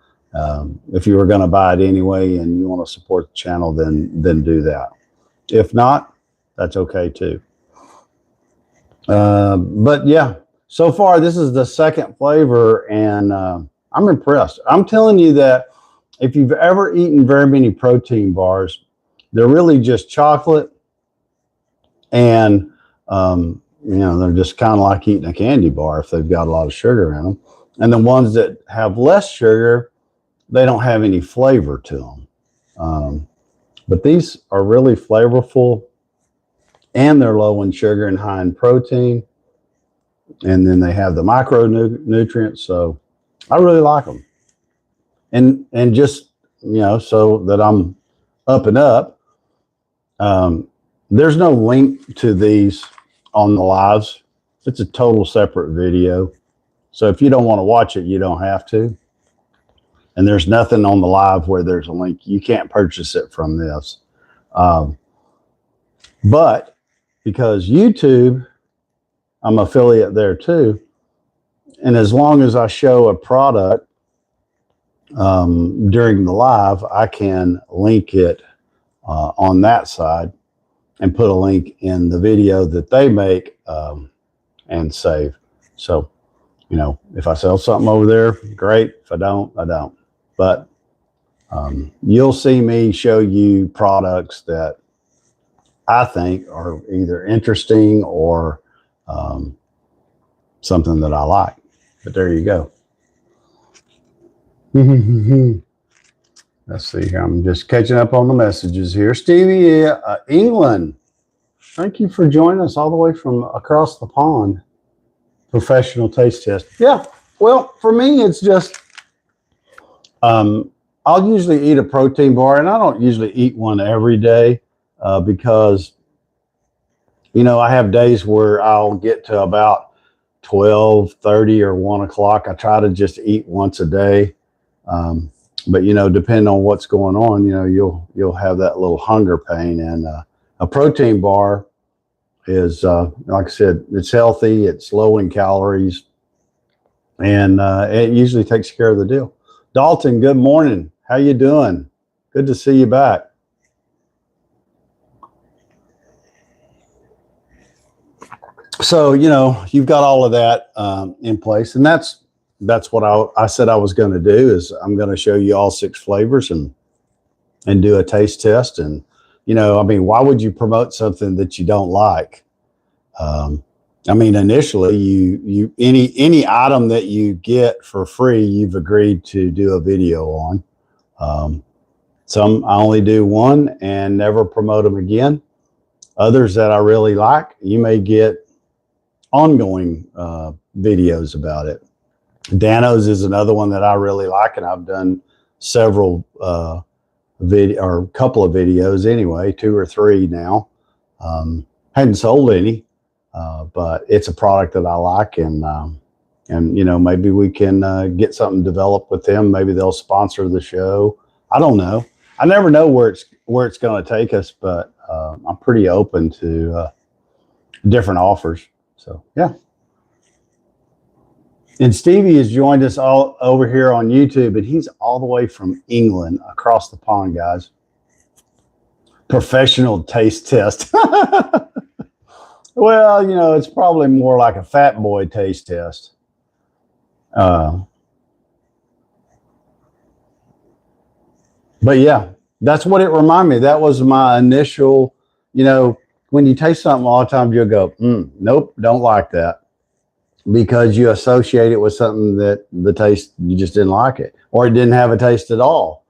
If you were going to buy it anyway and you want to support the channel, then do that. If not, that's okay too. But yeah, so far this is the second flavor and I'm impressed. I'm telling you that if you've ever eaten very many protein bars, they're really just chocolate and you know, they're just kind of like eating a candy bar if they've got a lot of sugar in them. And the ones that have less sugar, they don't have any flavor to them. But these are really flavorful and they're low in sugar and high in protein. And then they have the micronutrients. So I really like them. And just, you know, so that I'm up and up, there's no link to these on the lives. It's a total separate video. So if you don't want to watch it, you don't have to. And there's nothing on the live where there's a link. You can't purchase it from this. But because YouTube, I'm affiliate there too. And as long as I show a product during the live, I can link it on that side and put a link in the video that they make and save. So, you know, if I sell something over there, great. If I don't, I don't. But You'll see me show you products that I think are either interesting or something that I like. But there you go. Let's see here. I'm just catching up on the messages here. Stevie, England. Thank you for joining us all the way from across the pond. Professional taste test. Yeah. Well, for me, it's just I'll usually eat a protein bar, and I don't usually eat one every day because, you know, I have days where I'll get to about 12:30 or 1 o'clock. I try to just eat once a day. But, you know, depending on what's going on, you know, you'll have that little hunger pain. And a protein bar is, like I said, it's healthy, it's low in calories, and it usually takes care of the deal. Dalton, good morning. How you doing? Good to see you back. So, you know, you've got all of that in place, and that's what I said I was going to do. Is I'm going to show you all 6 flavors and do a taste test. And, you know, I mean, why would you promote something that you don't like? I mean, initially, you any item that you get for free, you've agreed to do a video on. Some I only do one and never promote them again. Others that I really like, you may get ongoing videos about it. Dano's is another one that I really like, and I've done several video or a couple of videos anyway, 2 or 3 now. Hadn't sold any, but it's a product that I like, and you know, maybe we can get something developed with them. Maybe they'll sponsor the show. I don't know. I never know where it's going to take us, but I'm pretty open to different offers. So yeah. And Stevie has joined us all over here on YouTube, and he's all the way from England, across the pond, guys. Professional taste test. Well, you know, it's probably more like a fat boy taste test. But yeah, that's what it reminded me. That was my initial, you know, when you taste something all the time, you'll go, nope, don't like that. Because you associate it with something that the taste, you just didn't like it, or it didn't have a taste at all.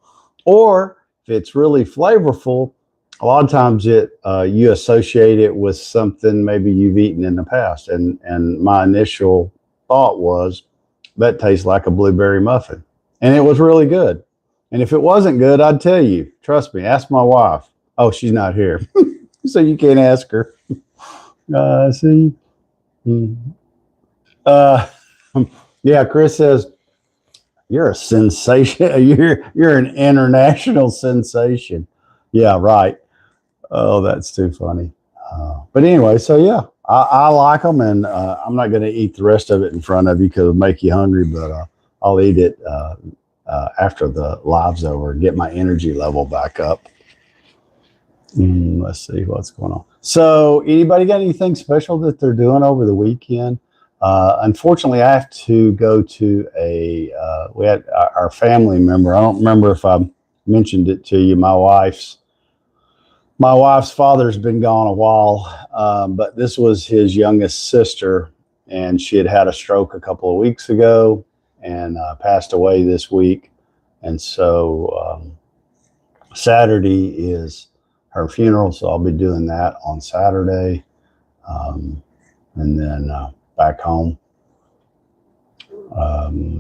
Or if it's really flavorful, a lot of times you associate it with something maybe you've eaten in the past. And my initial thought was, that tastes like a blueberry muffin. And it was really good. And if it wasn't good, I'd tell you. Trust me, ask my wife. Oh, she's not here. So you can't ask her. See? Yeah, Chris says, you're a sensation. You're an international sensation. Yeah, right. Oh, that's too funny. But anyway, so yeah, I like them, and I'm not going to eat the rest of it in front of you because it'll make you hungry, but I'll eat it after the live's over and get my energy level back up. Let's see what's going on. So anybody got anything special that they're doing over the weekend? Unfortunately, I have to go to we had our family member. I don't remember if I mentioned it to you. My wife's father's been gone a while, but this was his youngest sister, and she had a stroke a couple of weeks ago and passed away this week. And so Saturday is her funeral, so I'll be doing that on Saturday, and then back home.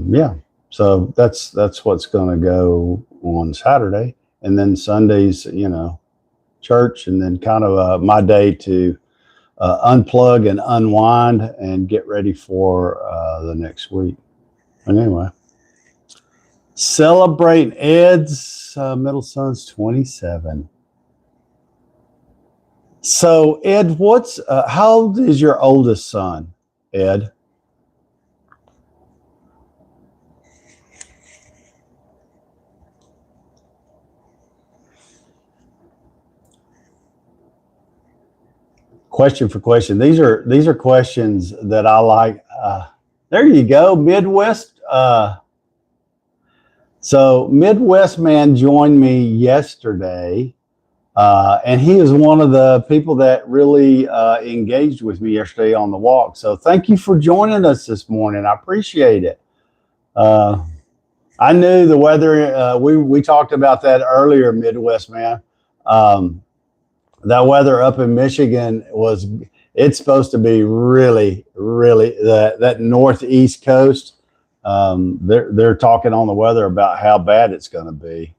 Yeah, so that's what's going to go on Saturday, and then Sundays, you know, church, and then kind of my day to unplug and unwind and get ready for the next week. But anyway, celebrate Ed's middle son's 27. So Ed, how old is your oldest son, Ed? Question for question. These are questions that I like. There you go, Midwest So Midwest Man joined me yesterday, and he is one of the people that really engaged with me yesterday on the walk. So thank you for joining us this morning. I appreciate it. I knew the weather. We talked about that earlier, Midwest Man. That weather up in Michigan it's supposed to be really, really that northeast coast. They're talking on the weather about how bad it's going to be.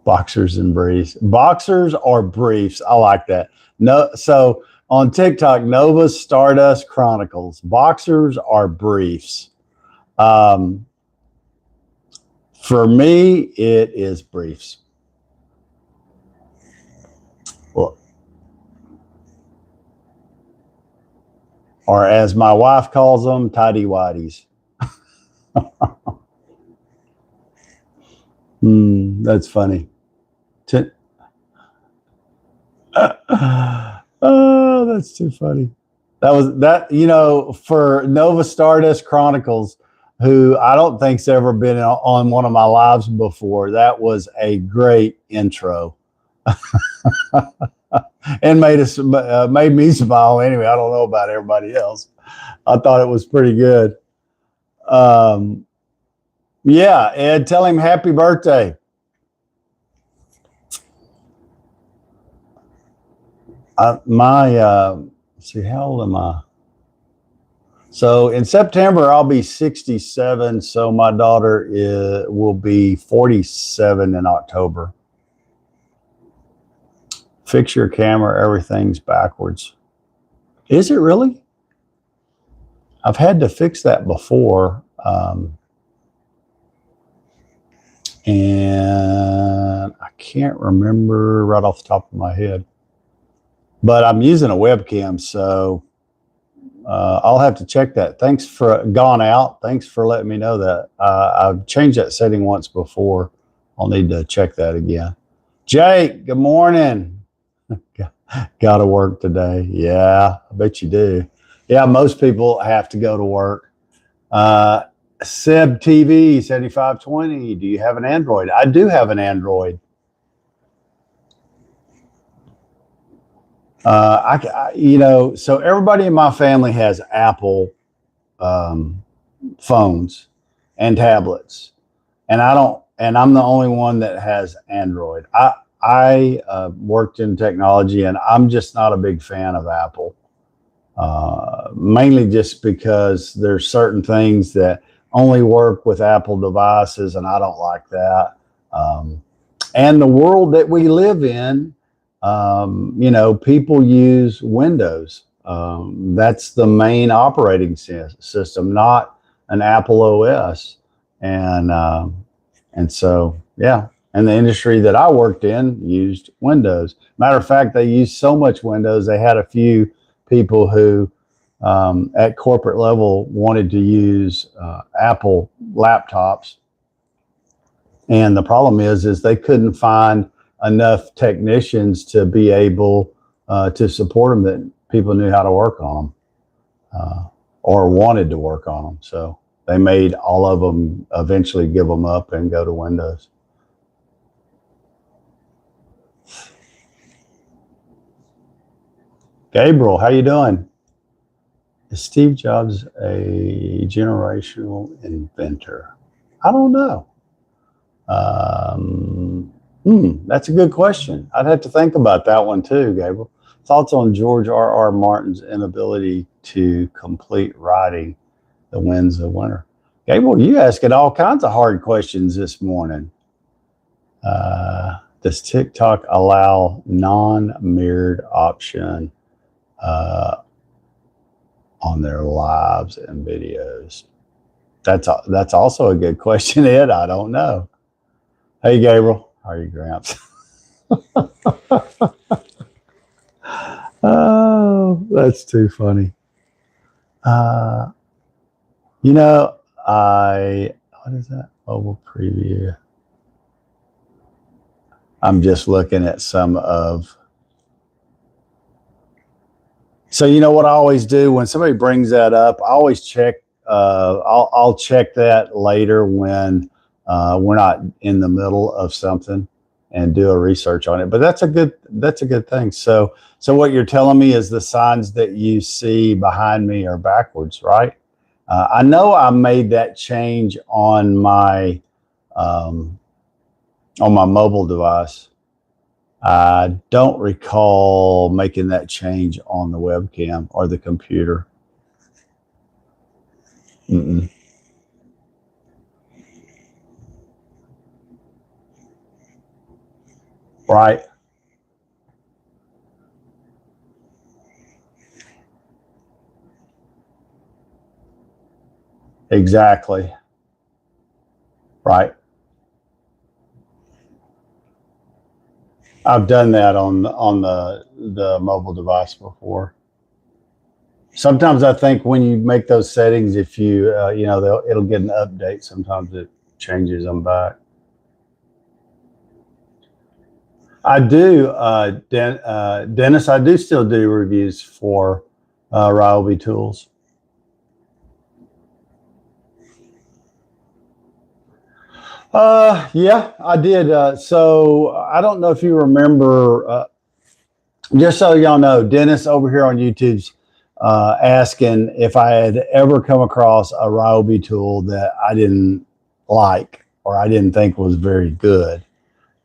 Boxers and briefs. Boxers or briefs. I like that. No, so on TikTok, Nova Stardust Chronicles. Boxers or briefs. For me, it is briefs. Well, or as my wife calls them, tidy whities. That's funny. Oh, that's too funny. For Nova Stardust Chronicles, who I don't think's ever been on one of my lives before. That was a great intro. And made me smile anyway. I don't know about everybody else. I thought it was pretty good. Yeah, Ed, tell him happy birthday. See, how old am I? So in September, I'll be 67. So my daughter will be 47 in October. Fix your camera, everything's backwards. Is it really? I've had to fix that before. And I can't remember right off the top of my head. But I'm using a webcam, so I'll have to check that. Thanks for gone out. Thanks for letting me know that. I've changed that setting once before. I'll need to check that again. Jake, good morning. Got to work today. Yeah, I bet you do. Yeah, most people have to go to work. Seb TV 7520. Do you have an Android? I do have an Android. So everybody in my family has Apple phones and tablets, and I'm the only one that has Android. I worked in technology, and I'm just not a big fan of Apple, mainly just because there's certain things that only work with Apple devices, and I don't like that. And the world that we live in, people use Windows. That's the main operating system, not an Apple OS. And so, yeah. And the industry that I worked in used Windows. Matter of fact, they used so much Windows, they had a few people who at corporate level wanted to use Apple laptops. And the problem is they couldn't find enough technicians to be able to support them that people knew how to work on them or wanted to work on them. So they made all of them eventually give them up and go to Windows. Gabriel, how you doing? Is Steve Jobs a generational inventor? I don't know. That's a good question. I'd have to think about that one too, Gabriel. Thoughts on George R.R. Martin's inability to complete writing The Winds of Winter? Gabriel, you asking all kinds of hard questions this morning. Does TikTok allow non-mirrored option on their lives and videos? That's also a good question, Ed. I don't know. Hey, Gabriel. How are you, Gramps? Oh, that's too funny. What is that? Mobile preview. I'm just looking at some of. So you know what I always do when somebody brings that up, I always check I'll check that later when we're not in the middle of something and do a research on it. But that's a good thing. So what you're telling me is the signs that you see behind me are backwards, right? I know I made that change on my mobile device. I don't recall making that change on the webcam or the computer. Mm-mm. Right. Exactly. Right. I've done that on the mobile device before. Sometimes I think when you make those settings, if you it'll get an update. Sometimes it changes them back. I do, Dennis. I do still do reviews for Ryobi Tools. Yeah, I did. So I don't know if you remember. Just so y'all know, Dennis over here on YouTube's asking if I had ever come across a Ryobi tool that I didn't like or I didn't think was very good.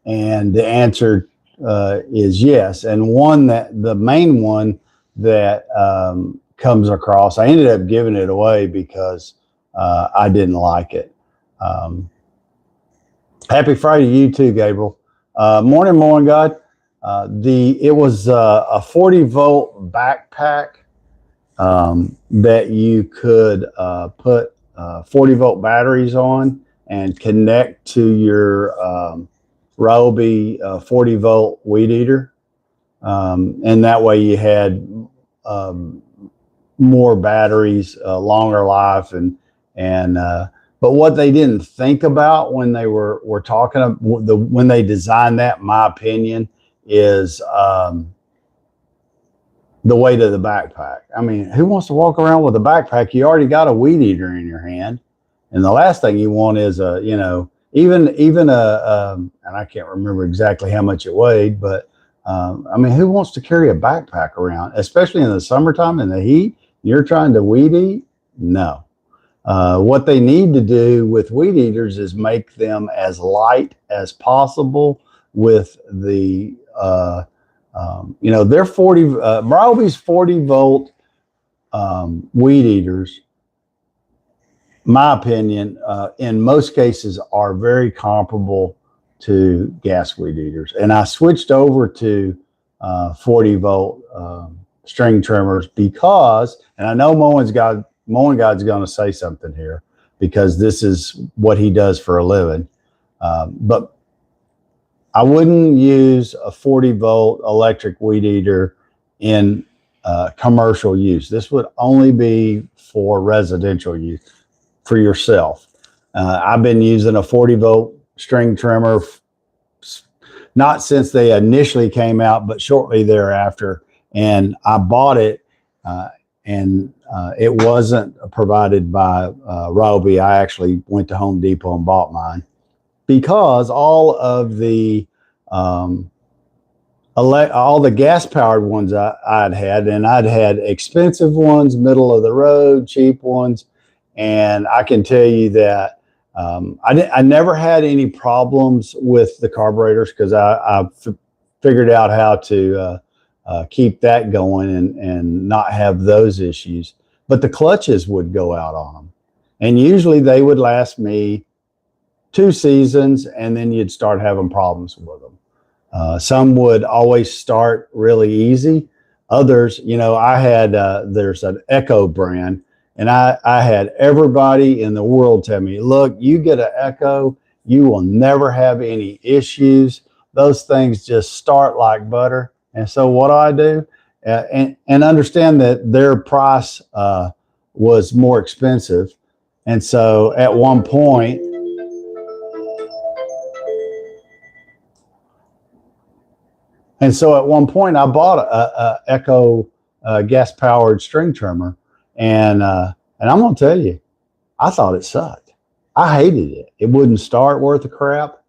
And the answer is yes. And the main one that comes across, I ended up giving it away because I didn't like it. Happy Friday to you too, Gabriel. Morning, God. It was a 40-volt backpack that you could put 40-volt batteries on and connect to your Ryobi 40-volt weed eater. And that way you had more batteries, longer life, and but what they didn't think about when they were talking when they designed that, in my opinion, is the weight of the backpack. I mean, who wants to walk around with a backpack? You already got a weed eater in your hand, and the last thing you want is even and I can't remember exactly how much it weighed, but I mean, who wants to carry a backpack around, especially in the summertime in the heat? You're trying to weed eat? No. What they need to do with weed eaters is make them as light as possible with the, their Ryobi's 40-volt weed eaters, my opinion, in most cases are very comparable to gas weed eaters. And I switched over to 40-volt string trimmers because, and I know Mowing God's going to say something here because this is what he does for a living. But I wouldn't use a 40-volt electric weed eater in commercial use. This would only be for residential use for yourself. I've been using a 40-volt string trimmer not since they initially came out, but shortly thereafter. And I bought it, and it wasn't provided by Ryobi. I actually went to Home Depot and bought mine because all the gas-powered ones I'd had, and I'd had expensive ones, middle of the road, cheap ones, and I can tell you that I never had any problems with the carburetors because I figured out how to keep that going and not have those issues. But the clutches would go out on them, and usually they would last me 2 seasons, and then you'd start having problems with them. Some would always start really easy. Others, I had there's an Echo brand, and I had everybody in the world tell me, look, you get an Echo, you will never have any issues. Those things just start like butter. And so what do? And understand that their price was more expensive. And so at one point, I bought a Echo gas-powered string trimmer, and I'm going to tell you, I thought it sucked. I hated it. It wouldn't start worth a crap.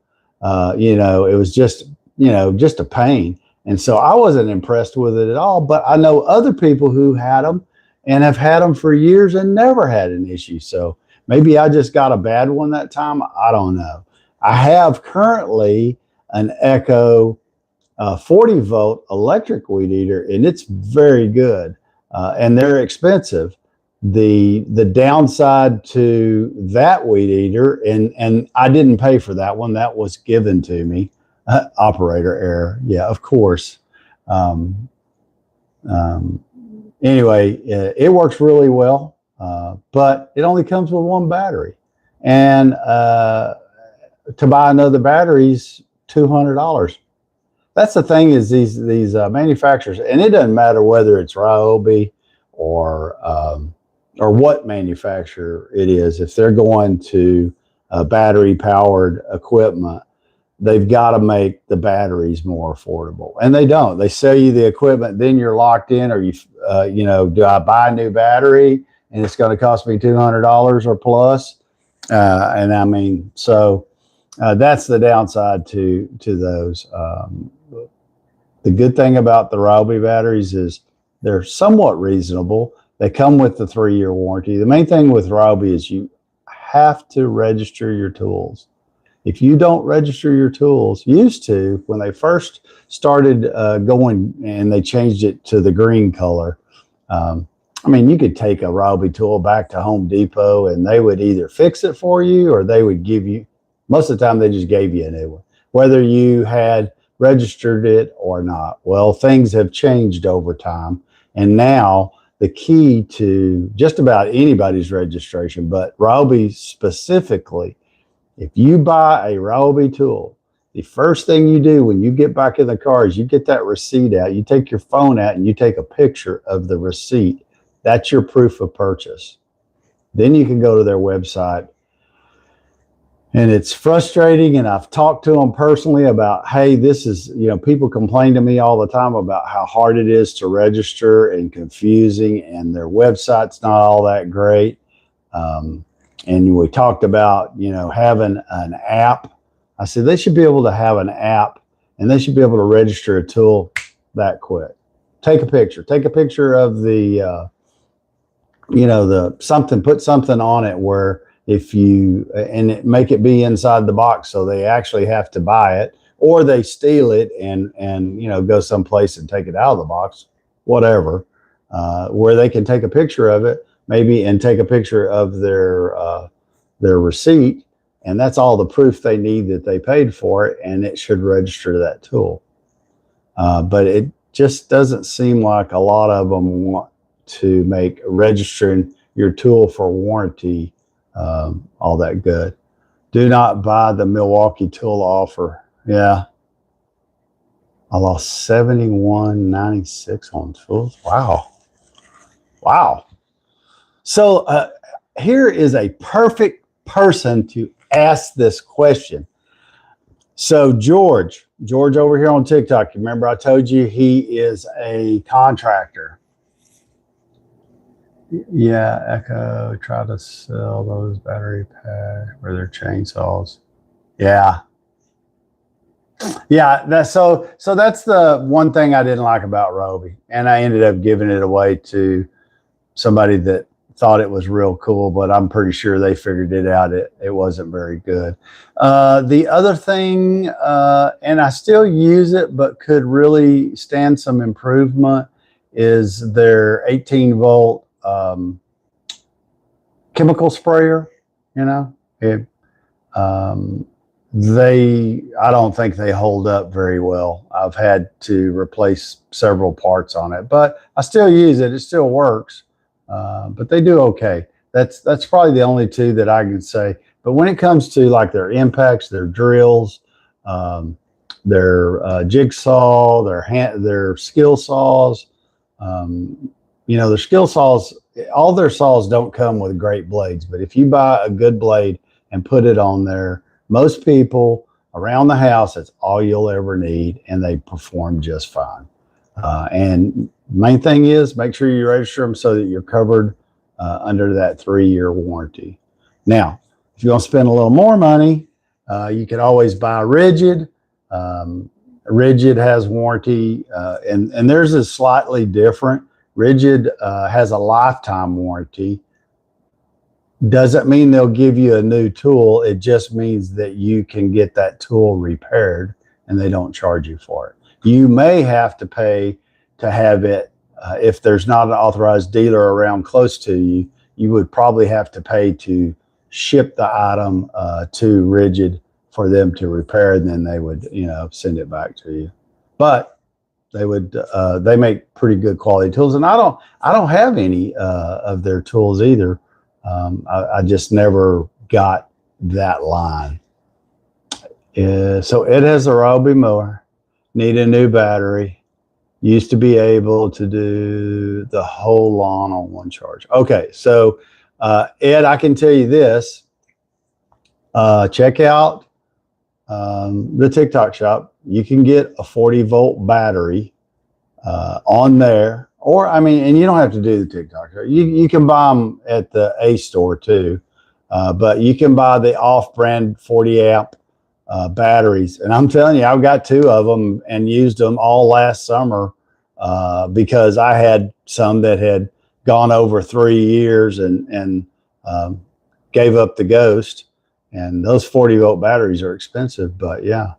You know, it was just, you know, just a pain. And so I wasn't impressed with it at all. But I know other people who had them and have had them for years and never had an issue. So maybe I just got a bad one that time. I don't know. I have currently an Echo 40-volt electric weed eater, and it's very good. And they're expensive. The downside to that weed eater, and I didn't pay for that one. That was given to me. Operator error. Yeah, of course. Um, anyway, it works really well, but it only comes with one battery. And to buy another battery is $200. That's the thing, is these manufacturers, and it doesn't matter whether it's Ryobi or what manufacturer it is. If they're going to battery powered equipment, they've got to make the batteries more affordable, and they don't. They sell you the equipment, then you're locked in. Or you know, do I buy a new battery and it's going to cost me $200 or plus? And I mean, so that's the downside to those. The good thing about the Ryobi batteries is they're somewhat reasonable. They come with the 3-year warranty. The main thing with Ryobi is you have to register your tools. If you don't register your tools, used to, when they first started going and they changed it to the green color, I mean, you could take a Ryobi tool back to Home Depot and they would either fix it for you, or they would give you, most of the time they just gave you a new one, whether you had registered it or not. Well, things have changed over time, and now the key to just about anybody's registration, but Ryobi specifically, if you buy a Ryobi tool, the first thing you do when you get back in the car is you get that receipt out, you take your phone out and you take a picture of the receipt. That's your proof of purchase. Then you can go to their website. And it's frustrating, and I've talked to them personally about, hey, this is, you know, people complain to me all the time about how hard it is to register and confusing, and their website's not all that great. And we talked about, you know, having an app. I said they should be able to have an app, and they should be able to register a tool that quick. Take a picture of the, you know, the something, put something on it where, if you, and make it be inside the box, so they actually have to buy it, or they steal it and you know, go someplace and take it out of the box, whatever, where they can take a picture of it, maybe, and take a picture of their receipt, and that's all the proof they need that they paid for it, and it should register that tool. But it just doesn't seem like a lot of them want to make registering your tool for warranty all that good. Do not buy the Milwaukee tool offer. Yeah, I lost $71.96 on tools. Wow. So here is a perfect person to ask this question. So George over here on TikTok, you remember I told you he is a contractor. Yeah, Echo try to sell those battery packs or their chainsaws. Yeah. That's so that's the one thing I didn't like about Ryobi, and I ended up giving it away to somebody that thought it was real cool, but I'm pretty sure they figured it out. It wasn't very good. The other thing, and I still use it, but could really stand some improvement, is their 18-volt chemical sprayer. You know, I don't think they hold up very well. I've had to replace several parts on it, but I still use it. It still works, but they do okay. That's probably the only two that I can say. But when it comes to like their impacts, their drills, their jigsaw, their skill saws, you know, their skill saws, all their saws don't come with great blades, but if you buy a good blade and put it on there, most people around the house, that's all you'll ever need, and they perform just fine. And main thing is make sure you register them so that you're covered under that 3-year warranty. Now, if you want to spend a little more money, you can always buy rigid. Rigid has warranty, and theirs is slightly different. Rigid has a lifetime warranty. Doesn't mean they'll give you a new tool. It just means that you can get that tool repaired and they don't charge you for it. You may have to pay to have it, if there's not an authorized dealer around close to you, you would probably have to pay to ship the item to Rigid for them to repair, and then they would, send it back to you. But they make pretty good quality tools, and I don't have any of their tools either. I just never got that line. So it has a Ryobi mower, need a new battery. Used to be able to do the whole lawn on one charge. Okay, so Ed, I can tell you this. Check out the TikTok shop. You can get a 40-volt battery on there. Or, and you don't have to do the TikTok shop. You can buy them at the A store too. But you can buy the off-brand 40-amp batteries. And I'm telling you, I've got 2 of them and used them all last summer because I had some that had gone over 3 years and gave up the ghost. And those 40-volt batteries are expensive, but yeah,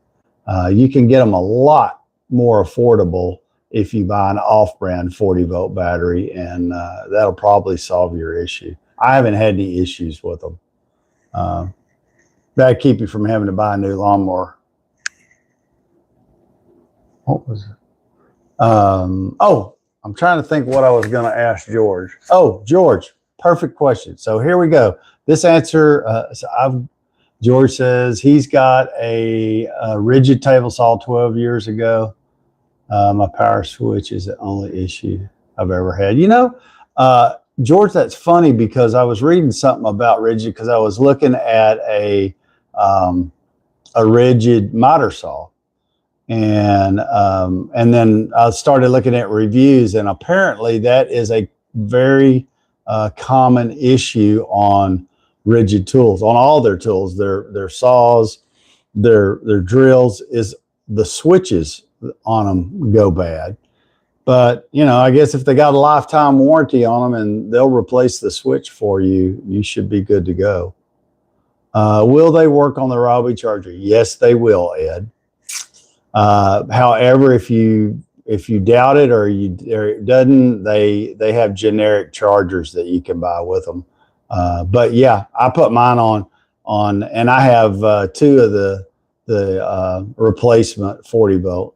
you can get them a lot more affordable if you buy an off-brand 40-volt battery, and that'll probably solve your issue. I haven't had any issues with them. That'd keep you from having to buy a new lawnmower. What was it? I'm trying to think what I was going to ask George. Oh, George, perfect question. So here we go. This answer, George says he's got a rigid table saw 12 years ago. My power switch is the only issue I've ever had. George, that's funny because I was reading something about rigid because I was looking at a rigid miter saw, and then I started looking at reviews, and apparently that is a very common issue on rigid tools, on all their tools, their saws, their drills, is the switches on them go bad. But I guess if they got a lifetime warranty on them and they'll replace the switch for you, you should be good to go. Will they work on the Ryobi charger? Yes, they will, Ed. However, if you doubt it or it doesn't, they have generic chargers that you can buy with them. But yeah, I put mine on, and I have 2 of the replacement 40-volt.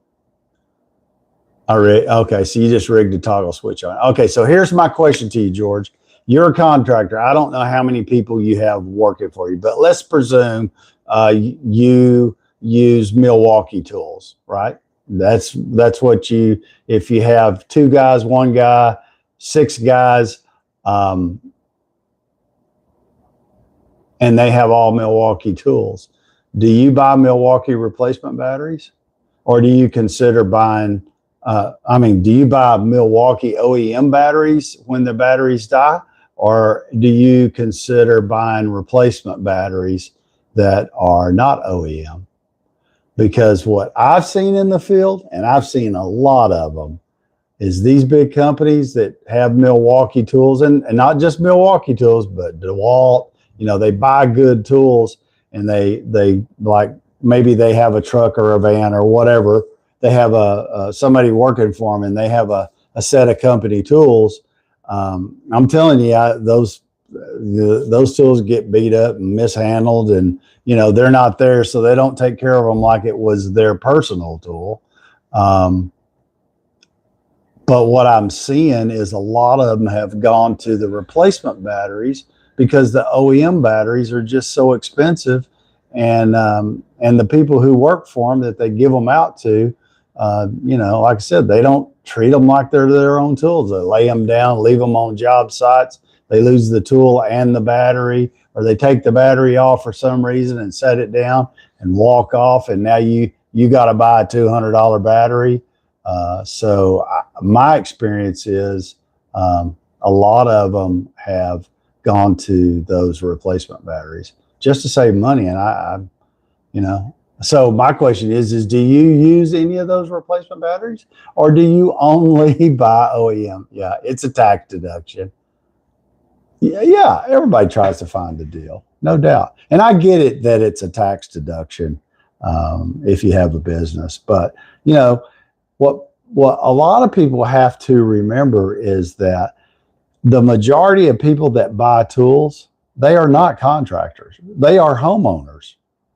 Okay, so you just rigged the toggle switch on. Okay, so here's my question to you, George. You're a contractor. I don't know how many people you have working for you, but let's presume you use Milwaukee tools, right? That's what if you have 2 guys, 1 guy, 6 guys, and they have all Milwaukee tools. Do you buy Milwaukee replacement batteries, or do you consider buying? Do you buy Milwaukee OEM batteries when the batteries die, or do you consider buying replacement batteries that are not OEM? Because what I've seen in the field, and I've seen a lot of them, is these big companies that have Milwaukee tools, and not just Milwaukee tools, but DeWalt, they buy good tools, and they like, maybe they have a truck or a van or whatever. They have somebody working for them, and they have a set of company tools. I'm telling you, those tools get beat up and mishandled, and they're not there, so they don't take care of them like it was their personal tool. But what I'm seeing is a lot of them have gone to the replacement batteries because the OEM batteries are just so expensive, and the people who work for them that they give them out to, like I said, they don't treat them like they're their own tools. They lay them down, leave them on job sites. They lose the tool and the battery, or they take the battery off for some reason and set it down and walk off. And now you got to buy a $200 battery. My experience is a lot of them have gone to those replacement batteries just to save money. And so my question is do you use any of those replacement batteries, or do you only buy OEM? Yeah, it's a tax deduction. Yeah, everybody tries to find a deal, no doubt. And I get it that it's a tax deduction if you have a business. But, what a lot of people have to remember is that the majority of people that buy tools, they are not contractors. They are homeowners.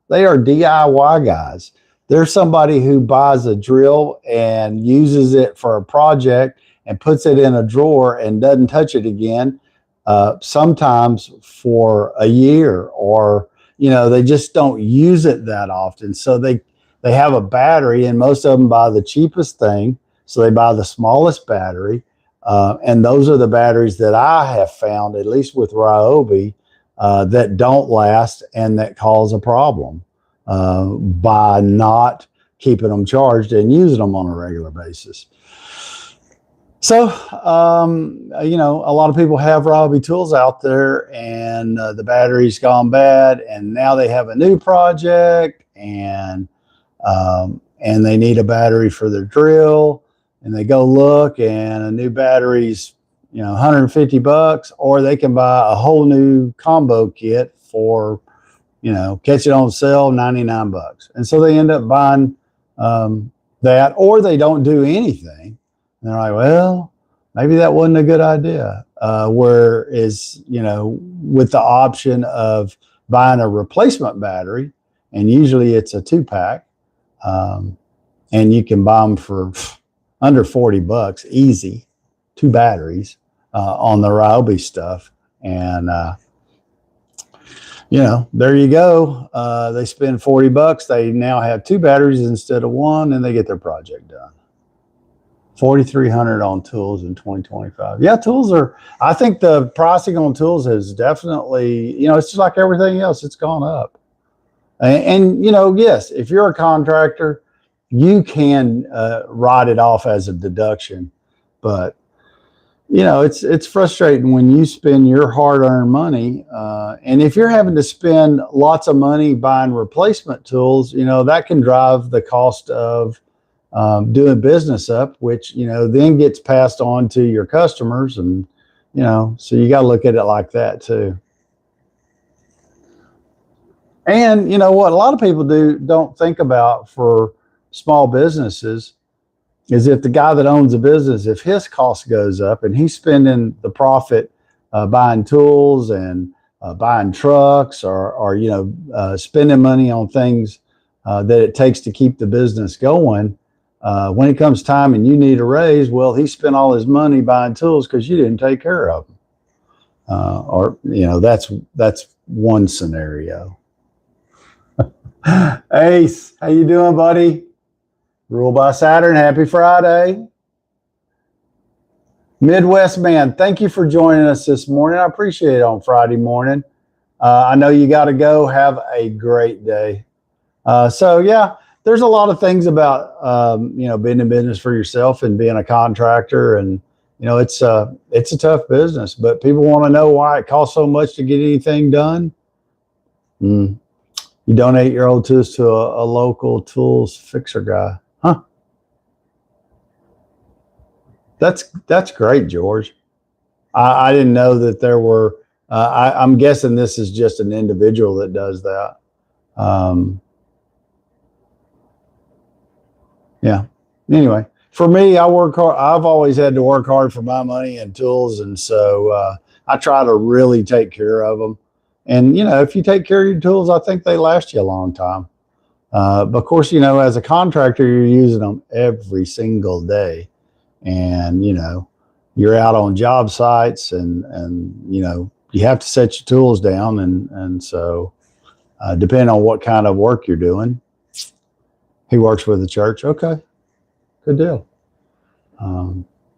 They are DIY guys. There's somebody who buys a drill and uses it for a project and puts it in a drawer and doesn't touch it again, sometimes for a year, or, they just don't use it that often. So they have a battery, and most of them buy the cheapest thing. So they buy the smallest battery. And those are the batteries that I have found, at least with Ryobi, that don't last and that cause a problem by not keeping them charged and using them on a regular basis. So, a lot of people have Ryobi tools out there, and the battery's gone bad, and now they have a new project, and they need a battery for their drill. And they go look, and a new battery's, $150, or they can buy a whole new combo kit for, catch it on sale, $99. And so they end up buying that, or they don't do anything. And they're like, well, maybe that wasn't a good idea. Whereas, with the option of buying a replacement battery, and usually it's a 2-pack, and you can buy them for under $40 easy, 2 batteries on the Ryobi stuff. And, there you go. They spend $40. They now have 2 batteries instead of 1, and they get their project done. $4,300 on tools in 2025. Yeah, I think the pricing on tools has definitely, it's just like everything else. It's gone up. And yes, if you're a contractor, you can write it off as a deduction, but it's frustrating when you spend your hard-earned money, and if you're having to spend lots of money buying replacement tools, that can drive the cost of doing business up, which then gets passed on to your customers, and so you got to look at it like that too. And what a lot of people don't think about for small businesses is if the guy that owns a business, if his cost goes up and he's spending the profit buying tools and buying trucks, or spending money on things that it takes to keep the business going, when it comes time and you need a raise, well, he spent all his money buying tools because you didn't take care of them. That's one scenario. Ace, how you doing, buddy? Rule by Saturn, happy Friday. Midwest Man, thank you for joining us this morning. I appreciate it on Friday morning. I know you got to go. Have a great day. So yeah, there's a lot of things about being in business for yourself and being a contractor, and it's a tough business, but people want to know why it costs so much to get anything done. You donate your old tools to a local tools fixer guy. Huh? That's great, George. I didn't know that there were, I'm guessing this is just an individual that does that. Yeah. Anyway, for me, I work hard. I've always had to work hard for my money and tools. And so I try to really take care of them. And, if you take care of your tools, I think they last you a long time. But of course, as a contractor, you're using them every single day. And, you're out on job sites, and you have to set your tools down. And so depending on what kind of work you're doing, he works with the church. Okay, good deal.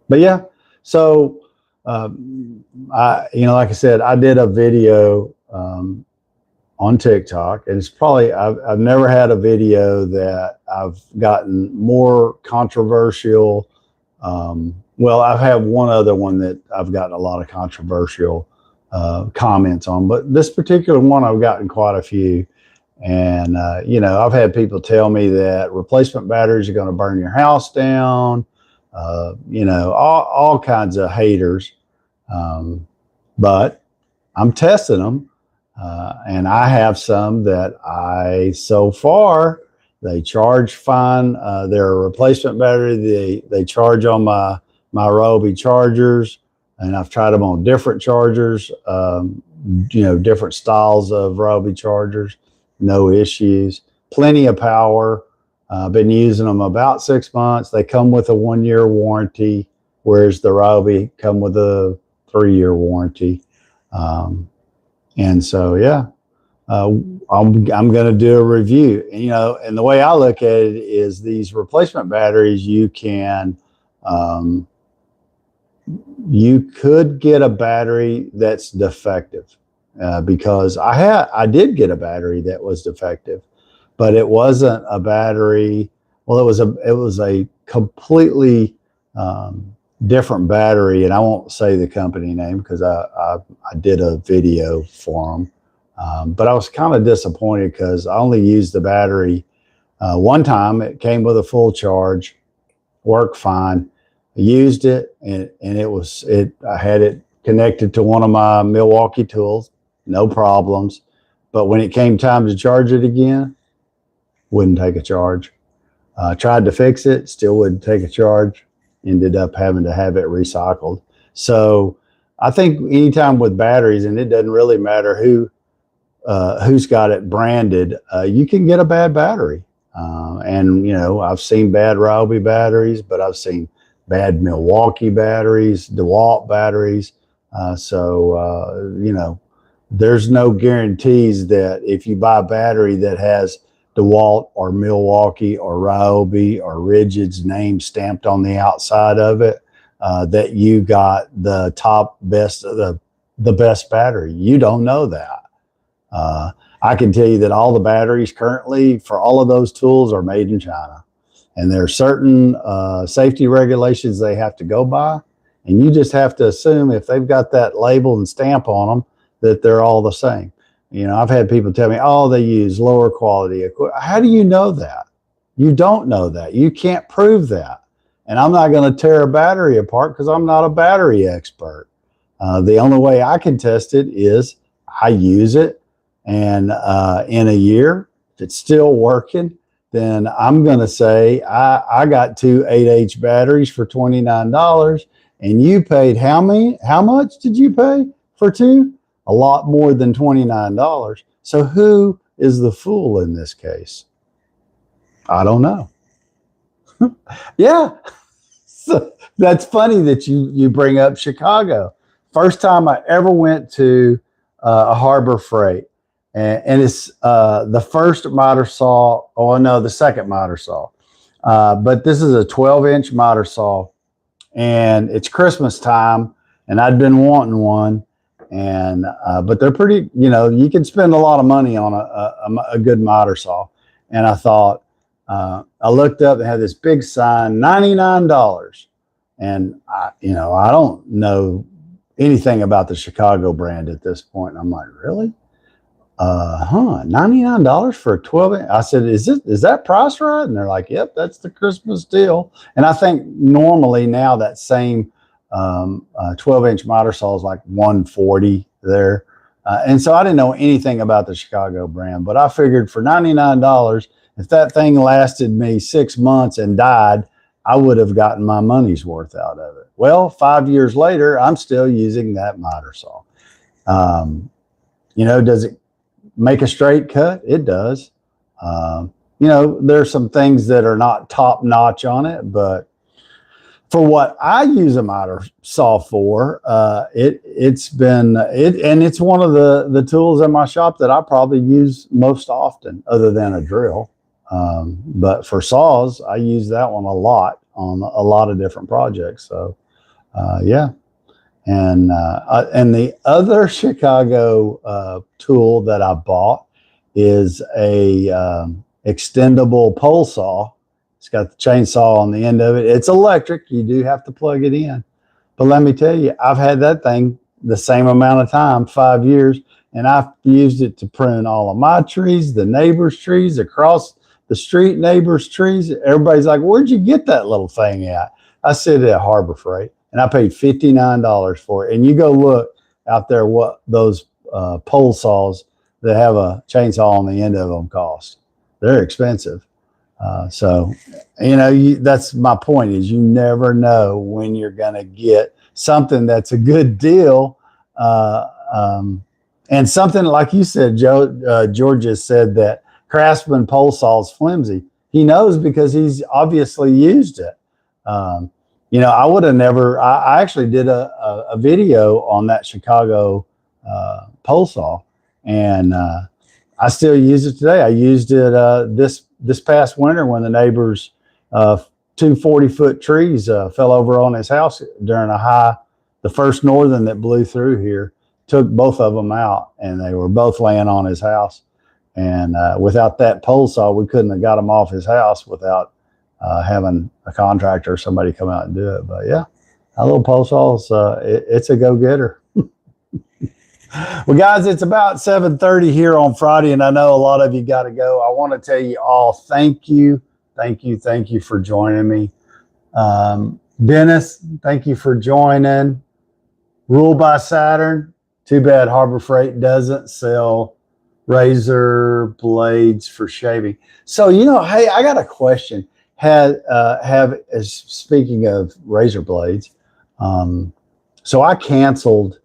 But yeah, so like I said, I did a video on TikTok, and it's probably I've never had a video that I've gotten more controversial. Well, I've had one other one that I've gotten a lot of controversial comments on, but this particular one I've gotten quite a few. And, you know, I've had people tell me that replacement batteries are going to burn your house down, you know, all kinds of haters. But I'm testing them. And I have some that so far, they charge fine. They're a replacement battery. They charge on my Ryobi chargers, and I've tried them on different chargers, you know, different styles of Ryobi chargers. No issues, plenty of power. Been using them about 6 months. They come with a 1-year warranty, whereas the Ryobi come with a 3-year warranty. And so, yeah, I'm going to do a review. And, you know, and the way I look at it is these replacement batteries, you could get a battery that's defective. Because I did get a battery that was defective, but it wasn't a battery. Well, it was a completely different battery, and I won't say the company name because I did a video for them. But I was kind of disappointed because I only used the battery one time. It came with a full charge, worked fine. I used it, and I had it connected to one of my Milwaukee tools. No problems. But when it came time to charge it again, wouldn't take a charge. Tried to fix it, still wouldn't take a charge. Ended up having to have it recycled. So I think anytime with batteries, and it doesn't really matter who's got it branded, you can get a bad battery. And, you know, I've seen bad Ryobi batteries, but I've seen bad Milwaukee batteries, DeWalt batteries. You know, there's no guarantees that if you buy a battery that has DeWalt or Milwaukee or Ryobi or Rigid's name stamped on the outside of it, that you got the best of the best battery. You don't know that. I can tell you that all the batteries currently for all of those tools are made in China, and there are certain safety regulations they have to go by, and you just have to assume if they've got that label and stamp on them that they're all the same. You know, I've had people tell me, oh, they use lower quality equipment. How do you know that? You don't know that. You can't prove that. And I'm not going to tear a battery apart because I'm not a battery expert. The only way I can test it is I use it, and in a year, if it's still working, then I'm going to say I got two 8H batteries for $29, and you paid how much did you pay for two? A lot more than $29. So who is the fool in this case? I don't know. Yeah. So that's funny that you bring up Chicago. First time I ever went to a Harbor Freight, and it's the first miter saw. Oh no, the second miter saw. But this is a 12-inch miter saw, and it's Christmas time, and I'd been wanting one. And but they're pretty, you know, you can spend a lot of money on a good miter saw. And I thought, I looked up and had this big sign, $99. And you know, I don't know anything about the Chicago brand at this point. And I'm like, really? $99 for a 12-inch? I said, is that price right? And they're like, yep, that's the Christmas deal. And I think normally now that same 12-inch miter saw is like $140 there. And so I didn't know anything about the Chicago brand, but I figured for $99, if that thing lasted me 6 months and died, I would have gotten my money's worth out of it. Well, 5 years later, I'm still using that miter saw. You know, does it make a straight cut? It does. You know, there's some things that are not top notch on it, but for what I use a miter saw for, it's one of the tools in my shop that I probably use most often, other than a drill. But for saws, I use that one a lot on a lot of different projects. So, yeah. And the other Chicago tool that I bought is a extendable pole saw. It's got the chainsaw on the end of it. It's electric. You do have to plug it in. But let me tell you, I've had that thing the same amount of time, 5 years, and I've used it to prune all of my trees, the neighbors' trees, across the street neighbors' trees. Everybody's like, where'd you get that little thing at? I said at Harbor Freight, and I paid $59 for it. And you go look out there what those pole saws that have a chainsaw on the end of them cost. They're expensive. So, that's my point, is you never know when you're going to get something that's a good deal. And something like you said, George just said that Craftsman pole saw is flimsy. He knows because he's obviously used it. I would have never, I actually did a video on that Chicago pole saw, and I still use it today. I used it this past winter when the neighbor's 2 40-foot trees fell over on his house during the first northern that blew through here. Took both of them out, and they were both laying on his house. And without that pole saw, we couldn't have got them off his house without having a contractor or somebody come out and do it. But yeah, a little pole saw, it's a go-getter. Well, guys, it's about 7:30 here on Friday, and I know a lot of you got to go. I want to tell you all thank you for joining me. Dennis, thank you for joining. Rule by Saturn. Too bad Harbor Freight doesn't sell razor blades for shaving. So, hey, I got a question. Speaking of razor blades, so I canceled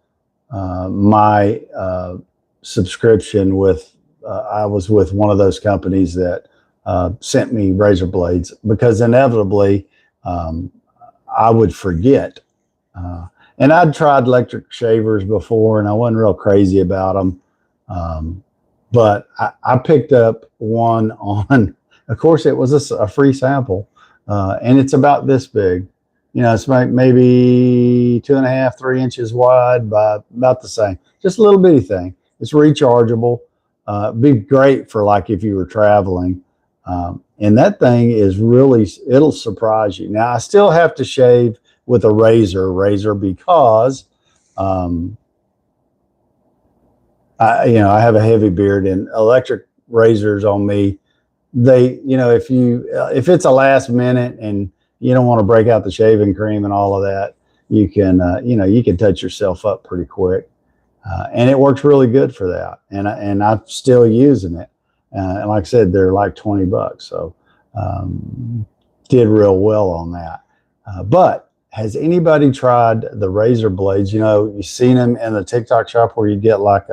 my subscription with, I was with one of those companies that sent me razor blades because inevitably I would forget. And I'd tried electric shavers before, and I wasn't real crazy about them. But I picked up one on, of course, it was a free sample, and it's about this big. It's maybe 2.5, 3 inches wide by about the same. Just a little bitty thing. It's rechargeable. Be great for like if you were traveling. And that thing is really, it'll surprise you. Now, I still have to shave with a razor because I have a heavy beard, and electric razors on me, they, if it's a last minute and you don't want to break out the shaving cream and all of that, you can touch yourself up pretty quick. And it works really good for that. And I'm still using it. And like I said, they're like $20. So, did real well on that. But has anybody tried the razor blades? You've seen them in the TikTok shop where you get like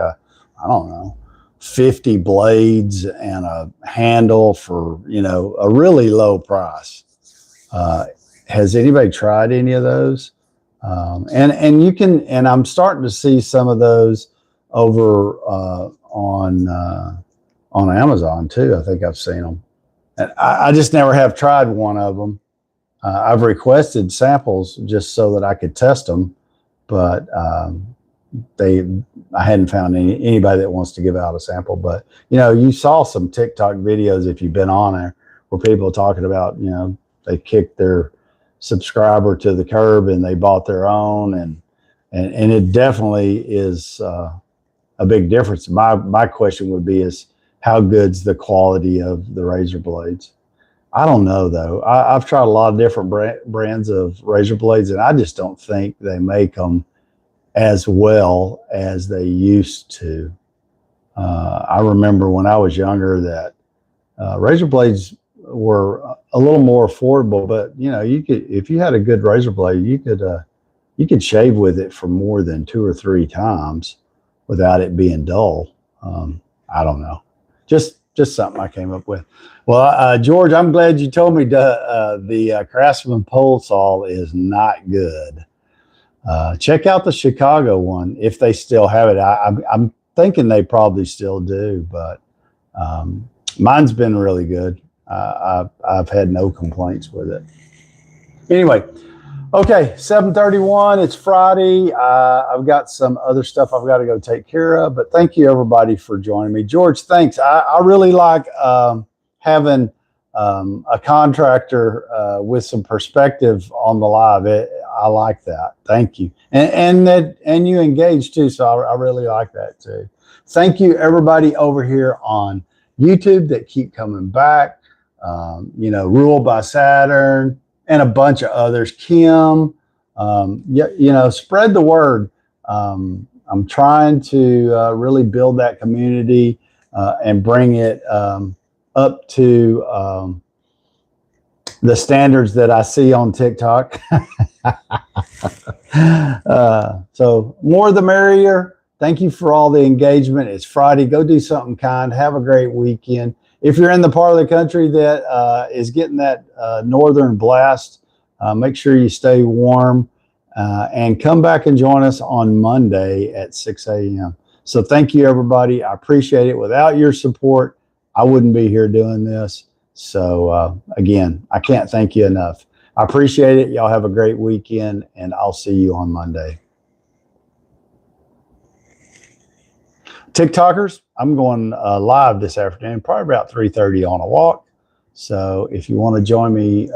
50 blades and a handle for, a really low price. Has anybody tried any of those? And you can, and I'm starting to see some of those over on Amazon too. I think I've seen them. And I just never have tried one of them. I've requested samples just so that I could test them, but I hadn't found anybody that wants to give out a sample. But you saw some TikTok videos if you've been on there where people are talking about they kicked their subscriber to the curb and they bought their own, and it definitely is a big difference. My question would be is how good's the quality of the razor blades? I don't know though. I've tried a lot of different brands of razor blades, and I just don't think they make them as well as they used to. I remember when I was younger that razor blades were a little more affordable, but you could, if you had a good razor blade, you could shave with it for more than 2 or 3 times without it being dull. I don't know. Just something I came up with. Well, George, I'm glad you told me the Craftsman pole saw is not good. Check out the Chicago one if they still have it. I'm thinking they probably still do, but mine's been really good. I've had no complaints with it. Anyway, okay, 7:31. It's Friday. I've got some other stuff I've got to go take care of, but thank you everybody for joining me. George, thanks. I really like having a contractor with some perspective on the live. I like that. Thank you. And you engage too. So I really like that too. Thank you everybody over here on YouTube that keep coming back. Rule by Saturn and a bunch of others. Kim, spread the word. I'm trying to really build that community and bring it up to the standards that I see on TikTok. So more the merrier. Thank you for all the engagement. It's Friday. Go do something kind. Have a great weekend. If you're in the part of the country that is getting that northern blast, make sure you stay warm and come back and join us on Monday at 6 a.m. So thank you, everybody. I appreciate it. Without your support, I wouldn't be here doing this. So again, I can't thank you enough. I appreciate it. Y'all have a great weekend, and I'll see you on Monday. TikTokers, I'm going live this afternoon, probably about 3:30 on a walk. So if you want to join me